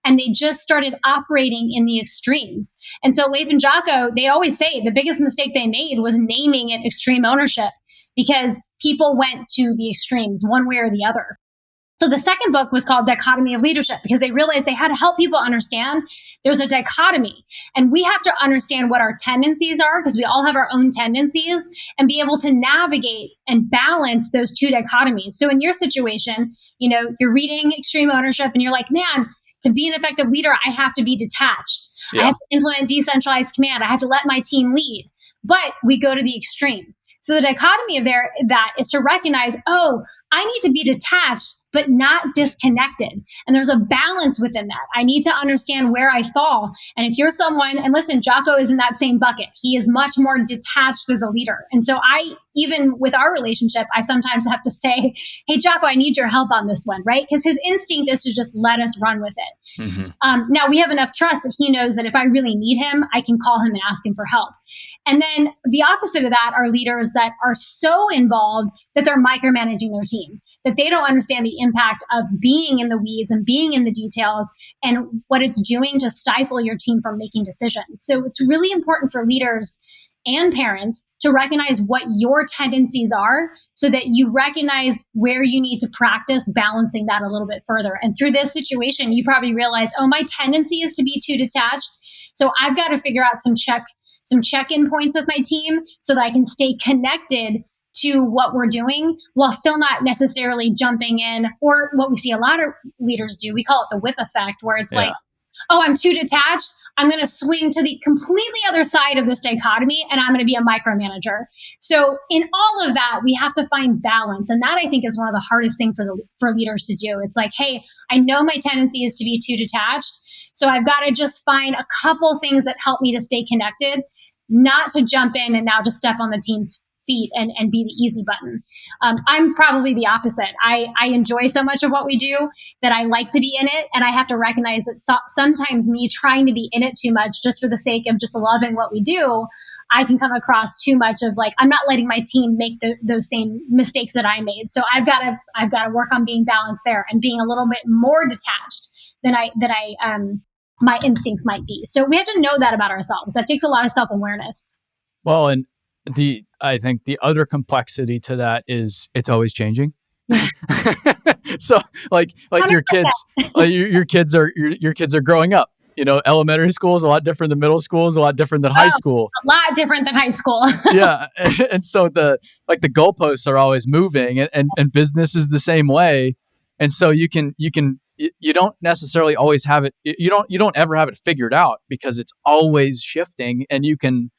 and they just started operating in the extremes. And so Leif and Jocko, they always say the biggest mistake they made was naming it Extreme Ownership because people went to the extremes one way or the other. So the second book was called Dichotomy of Leadership because they realized they had to help people understand there's a dichotomy and we have to understand what our tendencies are because we all have our own tendencies and be able to navigate and balance those two dichotomies. So in your situation, you're reading Extreme Ownership and you're like, man, to be an effective leader, I have to be detached. I have to implement decentralized command. I have to let my team lead. But we go to the extreme. So the dichotomy of that is to recognize, oh, I need to be detached, but not disconnected. And there's a balance within that. I need to understand where I fall. And if you're someone, and listen, Jocko is in that same bucket. He is much more detached as a leader. And so even with our relationship, I sometimes have to say, hey, Jocko, I need your help on this one, right? Because his instinct is to just let us run with it. Mm-hmm. Now we have enough trust that he knows that if I really need him, I can call him and ask him for help. And then the opposite of that are leaders that are so involved that they're micromanaging their team. that they don't understand the impact of being in the weeds and being in the details and what it's doing to stifle your team from making decisions. So it's really important for leaders and parents to recognize what your tendencies are so that you recognize where you need to practice balancing that a little bit further. And through this situation, you probably realize, oh, my tendency is to be too detached. So I've got to figure out some check-in points with my team so that I can stay connected to what we're doing while still not necessarily jumping in, or what we see a lot of leaders do. We call it the whip effect, where it's like, oh, I'm too detached. I'm going to swing to the completely other side of this dichotomy and I'm going to be a micromanager. So in all of that, we have to find balance. And that, I think, is one of the hardest things for leaders to do. It's like, hey, I know my tendency is to be too detached. So I've got to just find a couple things that help me to stay connected, not to jump in and now just step on the team's feet and be the easy button. I'm probably the opposite. I enjoy so much of what we do that I like to be in it. And I have to recognize that sometimes me trying to be in it too much just for the sake of just loving what we do, I can come across too much of like, I'm not letting my team make those same mistakes that I made. So I've got to work on being balanced there and being a little bit more detached than my instincts might be. So we have to know that about ourselves. That takes a lot of self-awareness. Well, and I think the other complexity to that is it's always changing. So like 100%. your kids, your kids are growing up. You know, elementary school is a lot different than middle school is a lot different than high school. A lot different than high school. Yeah. And so the goalposts are always moving, and business is the same way. And so you don't necessarily always have it. You don't ever have it figured out because it's always shifting, and you can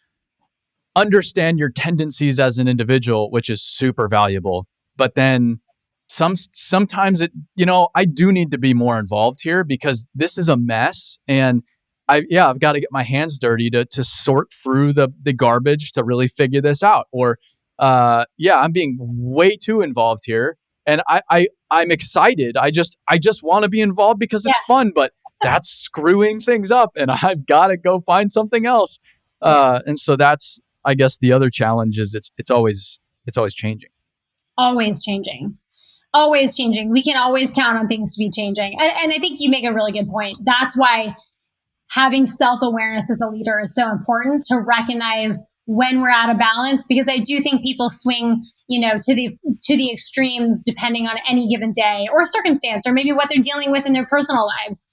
understand your tendencies as an individual, which is super valuable. But then sometimes I do need to be more involved here because this is a mess. And I've got to get my hands dirty to sort through the garbage to really figure this out. Or, I'm being way too involved here. And I'm excited. I just want to be involved because it's fun, but that's screwing things up and I've got to go find something else. And so that's, I guess, the other challenge is it's always changing. Always changing. Always changing. We can always count on things to be changing. And I think you make a really good point. That's why having self-awareness as a leader is so important, to recognize when we're out of balance, because I do think people swing, to the extremes depending on any given day or circumstance, or maybe what they're dealing with in their personal lives.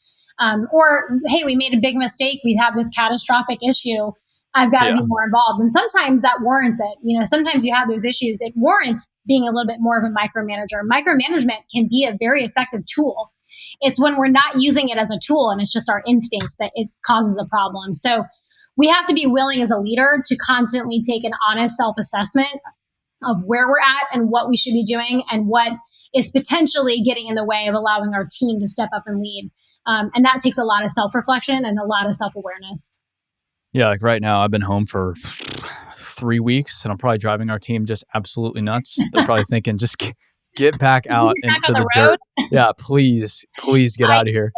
Or, hey, we made a big mistake. We have this catastrophic issue. I've got to be more involved. And sometimes that warrants it. Sometimes you have those issues. It warrants being a little bit more of a micromanager. Micromanagement can be a very effective tool. It's when we're not using it as a tool and it's just our instincts that it causes a problem. So we have to be willing as a leader to constantly take an honest self-assessment of where we're at and what we should be doing and what is potentially getting in the way of allowing our team to step up and lead. And that takes a lot of self-reflection and a lot of self-awareness. Yeah, like right now, I've been home for 3 weeks, and I'm probably driving our team just absolutely nuts. They're probably thinking, just get back out into the dirt. Yeah, please get out of here.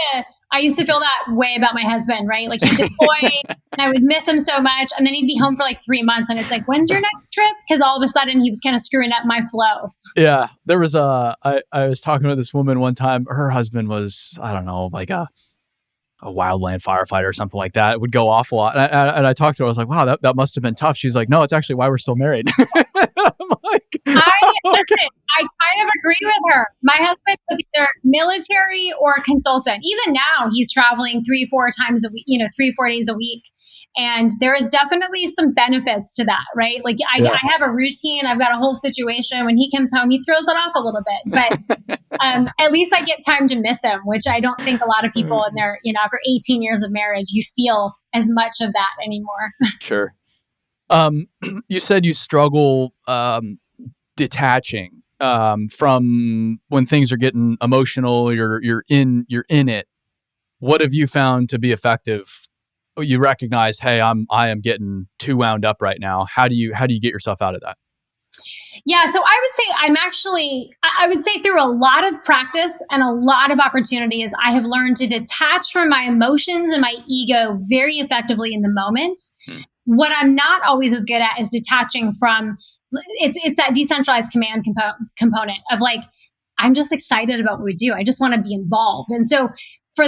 I used to feel that way about my husband, right? Like he'd deploy, and I would miss him so much, and then he'd be home for like 3 months, and it's like, when's your next trip? Because all of a sudden he was kind of screwing up my flow. Yeah, there was I was talking to this woman one time. Her husband was, I don't know, like a wildland firefighter or something like that. It would go off a lot. And I talked to her. I was like, wow, that must have been tough. She's like, no, it's actually why we're still married. I'm like, I kind of agree with her. My husband was either military or consultant. Even now he's traveling 3-4 times a week, 3-4 days a week. And there is definitely some benefits to that, right? Like I have a routine. I've got a whole situation. When he comes home, he throws it off a little bit, but at least I get time to miss him, which I don't think a lot of people in their, after 18 years of marriage, you feel as much of that anymore. Sure. You said you struggle detaching from when things are getting emotional. You're in it. What have you found to be effective? You recognize, hey, I am getting too wound up right now. How do you get yourself out of that? Yeah, so I would say through a lot of practice and a lot of opportunities, I have learned to detach from my emotions and my ego very effectively in the moment. What I'm not always as good at is detaching from, it's that decentralized command component of like, I'm just excited about what we do. I just want to be involved. And so for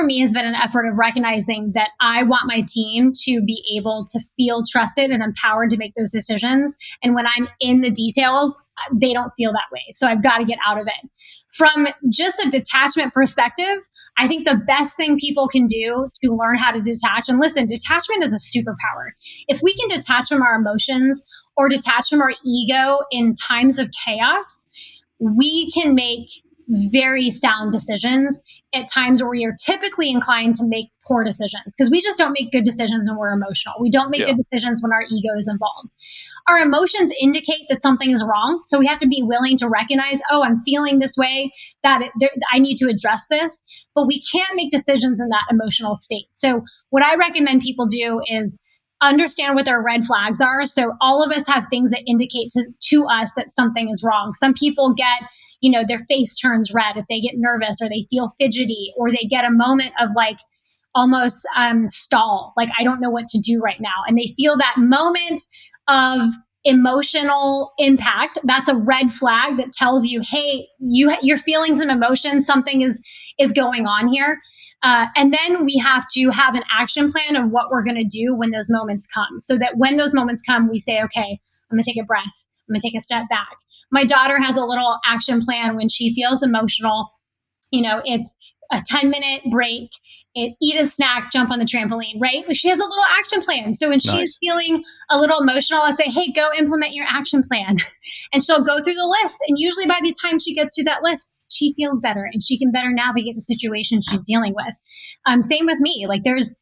me has been an effort of recognizing that I want my team to be able to feel trusted and empowered to make those decisions. And when I'm in the details, they don't feel that way. So I've got to get out of it. From just a detachment perspective, I think the best thing people can do to learn how to detach, and listen, detachment is a superpower. If we can detach from our emotions or detach from our ego in times of chaos, we can make very sound decisions at times where we are typically inclined to make poor decisions, because we just don't make good decisions when we're emotional. We don't make good decisions when our ego is involved. Our emotions indicate that something is wrong. So we have to be willing to recognize, oh, I'm feeling this way, I need to address this. But we can't make decisions in that emotional state. So what I recommend people do is understand what their red flags are. So all of us have things that indicate to us that something is wrong. Some people get, their face turns red if they get nervous, or they feel fidgety, or they get a moment of like almost stall, like I don't know what to do right now. And they feel that moment of emotional impact. That's a red flag that tells you, hey, you're feeling some emotion, something is going on here. And then we have to have an action plan of what we're going to do when those moments come, so that when those moments come, we say, okay, I'm going to take a breath. I'm going to take a step back. My daughter has a little action plan when she feels emotional. It's a 10-minute break, eat a snack, jump on the trampoline, right? Like, she has a little action plan. So when she's feeling a little emotional, I say, hey, go implement your action plan. And she'll go through the list. And usually by the time she gets through that list, she feels better and she can better navigate the situation she's dealing with. Same with me. Like, there's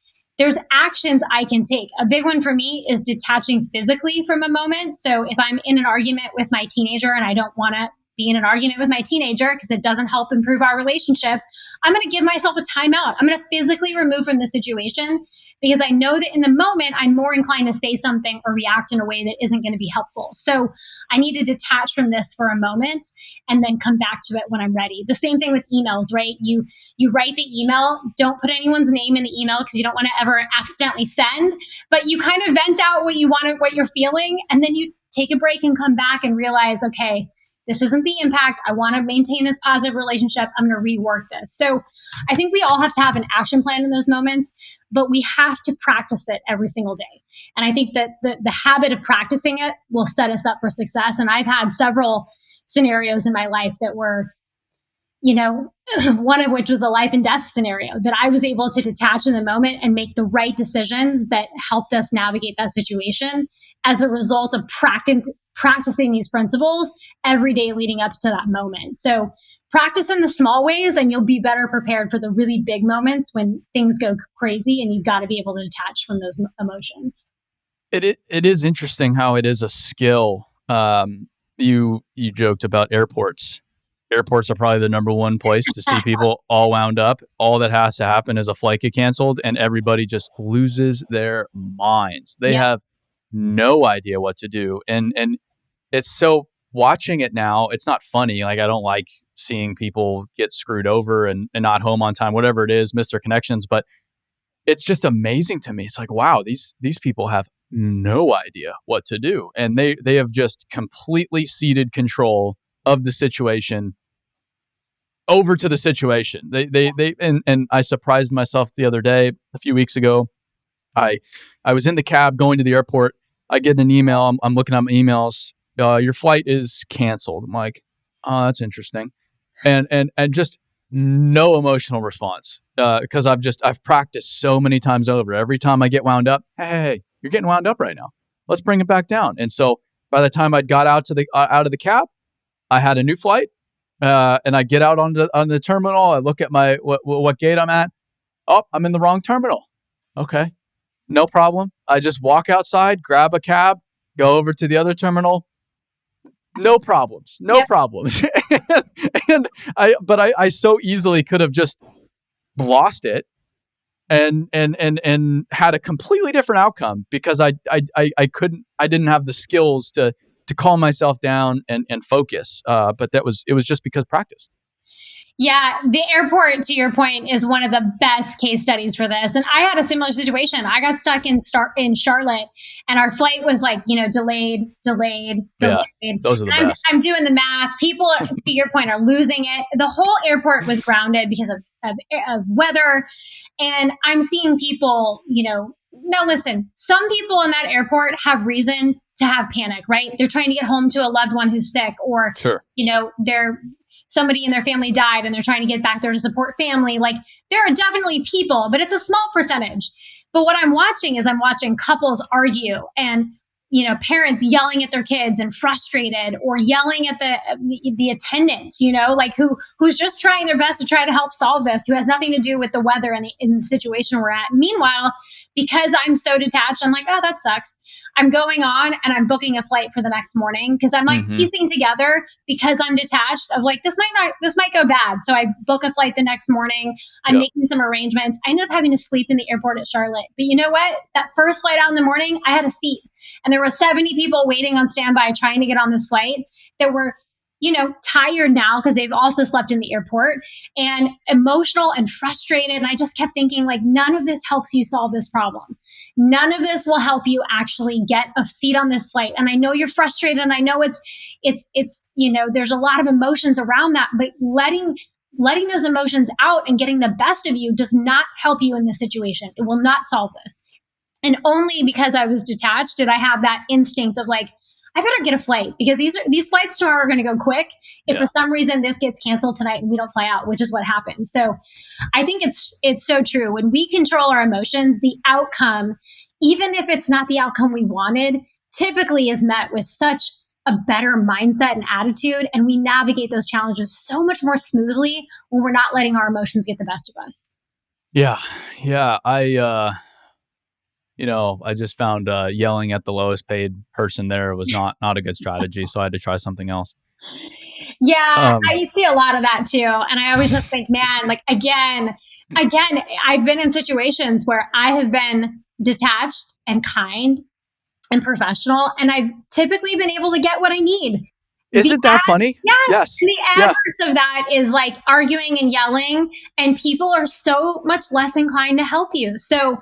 actions I can take. A big one for me is detaching physically from a moment. So if I'm in an argument with my teenager and I don't want to be in an argument with my teenager because it doesn't help improve our relationship, I'm going to give myself a timeout. I'm going to physically remove from the situation, because I know that in the moment, I'm more inclined to say something or react in a way that isn't going to be helpful. So I need to detach from this for a moment and then come back to it when I'm ready. The same thing with emails, right? You write the email, don't put anyone's name in the email because you don't want to ever accidentally send, but you kind of vent out what you want, what you're feeling, and then you take a break and come back and realize, okay, this isn't the impact. I want to maintain this positive relationship. I'm going to rework this. So I think we all have to have an action plan in those moments, but we have to practice it every single day. And I think that the habit of practicing it will set us up for success. And I've had several scenarios in my life that were, one of which was a life and death scenario, that I was able to detach in the moment and make the right decisions that helped us navigate that situation as a result of practicing these principles every day leading up to that moment. So practice in the small ways and you'll be better prepared for the really big moments when things go crazy, and you've got to be able to detach from those emotions. It is interesting how it is a skill. You joked about airports. Airports are probably the number one place to see people all wound up. All that has to happen is a flight get canceled and everybody just loses their minds. They have no idea what to do. And it's so, watching it now, it's not funny. Like, I don't like seeing people get screwed over and not home on time, whatever it is, miss their connections. But it's just amazing to me. It's like, wow, these people have no idea what to do. And they have just completely ceded control of the situation over to the situation. And I surprised myself the other day, a few weeks ago. I was in the cab going to the airport. I get an email. I'm looking at my emails. Your flight is canceled. I'm like, oh, that's interesting. And just no emotional response, because I've practiced so many times over. Every time I get wound up, hey, you're getting wound up right now. Let's bring it back down. And so by the time I got out of the cab, I had a new flight. And I get out on the terminal. I look at my what gate I'm at. Oh, I'm in the wrong terminal. Okay, no problem. I just walk outside, grab a cab, go over to the other terminal. No problems. and I so easily could have just lost it and had a completely different outcome, because I didn't have the skills to calm myself down and focus. But it was just because practice. Yeah, the airport, to your point, is one of the best case studies for this. And I had a similar situation. I got stuck in Charlotte, and our flight was like, delayed. Yeah, And those are the best. I'm doing the math. People, to your point, are losing it. The whole airport was grounded because of weather. And I'm seeing people, now listen, some people in that airport have reason to have panic, right? They're trying to get home to a loved one who's sick, or, Sure. they're somebody in their family died and they're trying to get back there to support family. Like, there are definitely people, but it's a small percentage. But what I'm watching is couples argue, and parents yelling at their kids and frustrated, or yelling at the attendant, like who's just trying their best to try to help solve this, who has nothing to do with the weather and in the situation we're at. Meanwhile, because I'm so detached, I'm like, oh, that sucks. I'm going on and I'm booking a flight for the next morning, because I'm like piecing together, because I'm detached, of like, this might go bad. So I book a flight the next morning. I'm making some arrangements. I ended up having to sleep in the airport at Charlotte. But you know what? That first flight out in the morning, I had a seat. And there were 70 people waiting on standby trying to get on this flight that were, tired now because they've also slept in the airport, and emotional and frustrated. And I just kept thinking, like, none of this helps you solve this problem. None of this will help you actually get a seat on this flight. And I know you're frustrated, and I know it's there's a lot of emotions around that, but letting those emotions out and getting the best of you does not help you in this situation. It will not solve this. And only because I was detached did I have that instinct of like, I better get a flight, because these flights tomorrow are going to go quick. If for some reason this gets canceled tonight and we don't fly out, which is what happened. So I think it's so true. When we control our emotions, the outcome, even if it's not the outcome we wanted, typically is met with such a better mindset and attitude. And we navigate those challenges so much more smoothly when we're not letting our emotions get the best of us. Yeah. I just found yelling at the lowest paid person there was not a good strategy, so I had to try something else. Yeah, I see a lot of that too. And I always just think, man, like, again, I've been in situations where I have been detached and kind and professional, and I've typically been able to get what I need. Isn't that funny? Yes. The adverse of that is like arguing and yelling, and people are so much less inclined to help you. So,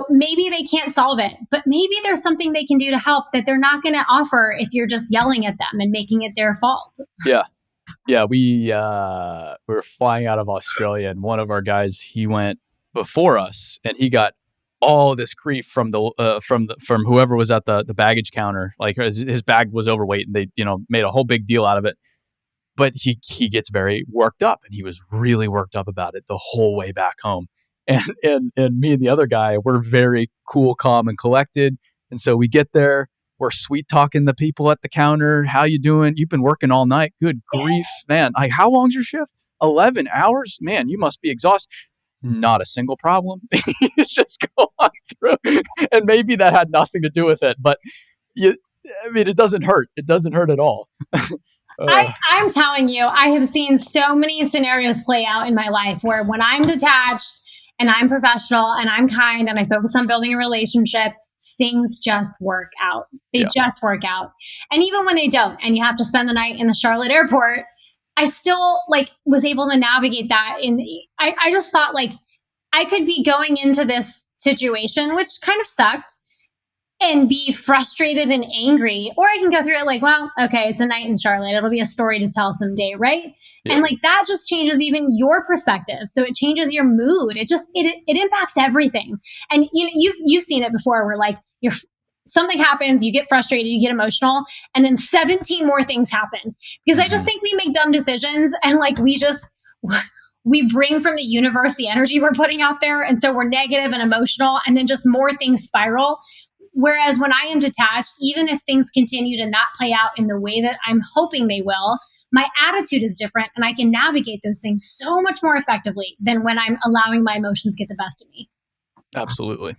maybe they can't solve it, but maybe there's something they can do to help that they're not going to offer if you're just yelling at them and making it their fault. Yeah. We were flying out of Australia, and one of our guys, he went before us, and he got all this grief from whoever was at the baggage counter. Like, his bag was overweight, and they made a whole big deal out of it. But he gets very worked up, and he was really worked up about it the whole way back home. And me and the other guy, we're very cool, calm, and collected. And so we get there, we're sweet talking the people at the counter. How you doing? You've been working all night. Good grief, man. Like, how long's your shift? 11 hours? Man, you must be exhausted. Not a single problem. Just go on through. And maybe that had nothing to do with it, but it doesn't hurt. It doesn't hurt at all. I'm telling you, I have seen so many scenarios play out in my life where, when I'm detached and I'm professional and I'm kind and I focus on building a relationship, things just work out. They just work out. And even when they don't, and you have to spend the night in the Charlotte airport, I still was able to navigate that. I just thought, like, I could be going into this situation, which kind of sucked, and be frustrated and angry, or I can go through it like, well, okay, it's a night in Charlotte. It'll be a story to tell someday, right? Yeah. And that just changes even your perspective. So it changes your mood. It impacts everything. And you've seen it before, where something happens, you get frustrated, you get emotional, and then 17 more things happen. Because I just think we make dumb decisions, and we bring from the universe the energy we're putting out there. And so we're negative and emotional, and then just more things spiral. Whereas when I am detached, even if things continue to not play out in the way that I'm hoping they will, my attitude is different, and I can navigate those things so much more effectively than when I'm allowing my emotions get the best of me. Absolutely.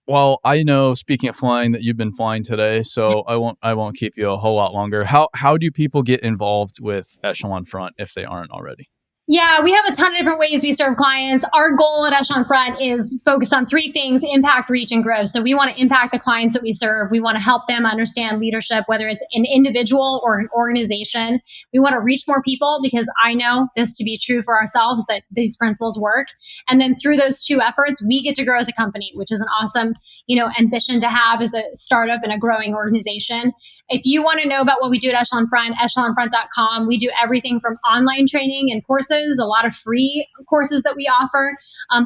Well, I know, speaking of flying, that you've been flying today, so I won't keep you a whole lot longer. How do people get involved with Echelon Front if they aren't already? Yeah, we have a ton of different ways we serve clients. Our goal at Echelon Front is focused on three things: impact, reach, and growth. So we want to impact the clients that we serve. We want to help them understand leadership, whether it's an individual or an organization. We want to reach more people because I know this to be true for ourselves, that these principles work. And then through those two efforts, we get to grow as a company, which is an awesome, ambition to have as a startup and a growing organization. If you want to know about what we do at Echelon Front, echelonfront.com, we do everything from online training and courses, a lot of free courses that we offer,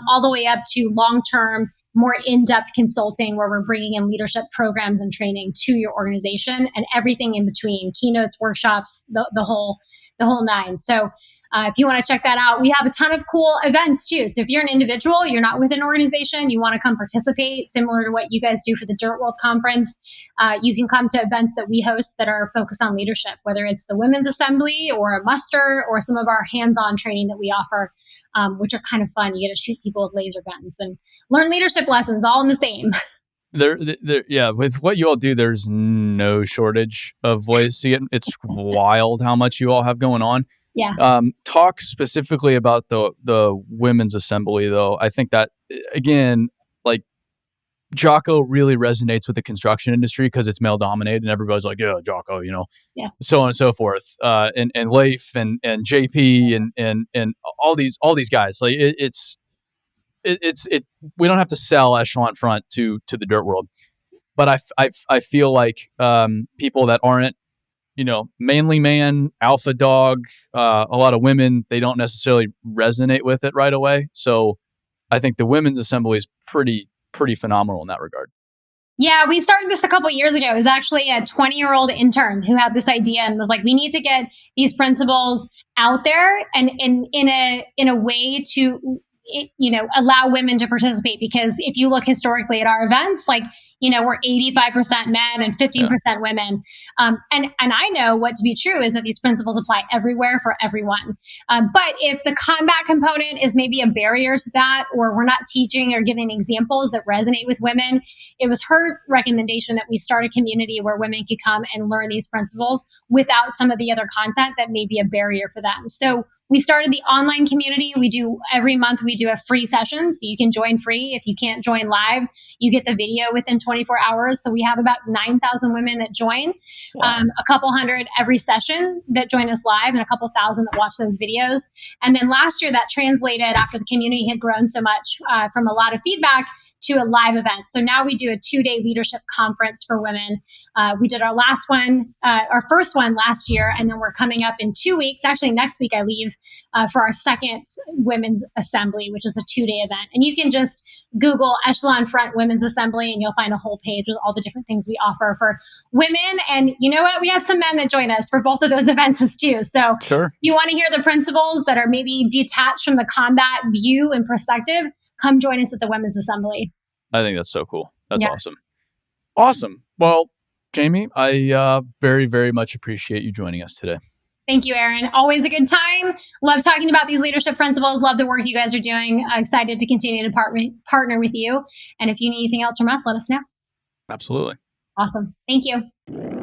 all the way up to long-term, more in-depth consulting where we're bringing in leadership programs and training to your organization and everything in between, keynotes, workshops, the whole nine. So if you want to check that out, we have a ton of cool events too. So if you're an individual, you're not with an organization, you want to come participate, similar to what you guys do for the Dirt World Conference, you can come to events that we host that are focused on leadership, whether it's the Women's Assembly or a muster or some of our hands-on training that we offer, which are kind of fun. You get to shoot people with laser guns and learn leadership lessons all in the same. Yeah, with what you all do, there's no shortage of ways to see it. It's wild how much you all have going on. Yeah. Talk specifically about the women's assembly, though. I think that, again, like, Jocko really resonates with the construction industry because it's male dominated, and everybody's like, yeah, Jocko, Yeah. so on and so forth. And Leif and JP and all these guys. Like, we don't have to sell Echelon Front to the dirt world, but I feel like people that aren't, mainly man, alpha dog, a lot of women, they don't necessarily resonate with it right away. So I think the women's assembly is pretty phenomenal in that regard. Yeah, we started this a couple years ago. It was actually a 20-year-old intern who had this idea and was like, we need to get these principles out there and in a way to allow women to participate, because if you look historically at our events, like, we're 85% men and 15% women. And I know what to be true is that these principles apply everywhere for everyone. But if the combat component is maybe a barrier to that, or we're not teaching or giving examples that resonate with women, it was her recommendation that we start a community where women could come and learn these principles without some of the other content that may be a barrier for them. So we started the online community. Every month we do a free session, so you can join free. If you can't join live, you get the video within 24 hours. So we have about 9,000 women that join, a couple hundred every session that join us live, and a couple thousand that watch those videos. And then last year that translated, after the community had grown so much from a lot of feedback, to a live event. So now we do a 2-day leadership conference for women. We did our first one last year, and then we're coming up in 2 weeks. Actually, next week I leave for our second women's assembly, which is a 2-day event. And you can just Google Echelon Front Women's Assembly, and you'll find a whole page with all the different things we offer for women. And you know what? We have some men that join us for both of those events too. So Sure. If you want to hear the principles that are maybe detached from the combat view and perspective, come join us at the Women's Assembly. I think that's so cool. That's awesome. Awesome. Well, Jamie, I very, very much appreciate you joining us today. Thank you, Aaron. Always a good time. Love talking about these leadership principles. Love the work you guys are doing. Excited to continue to partner with you. And if you need anything else from us, let us know. Absolutely. Awesome. Thank you.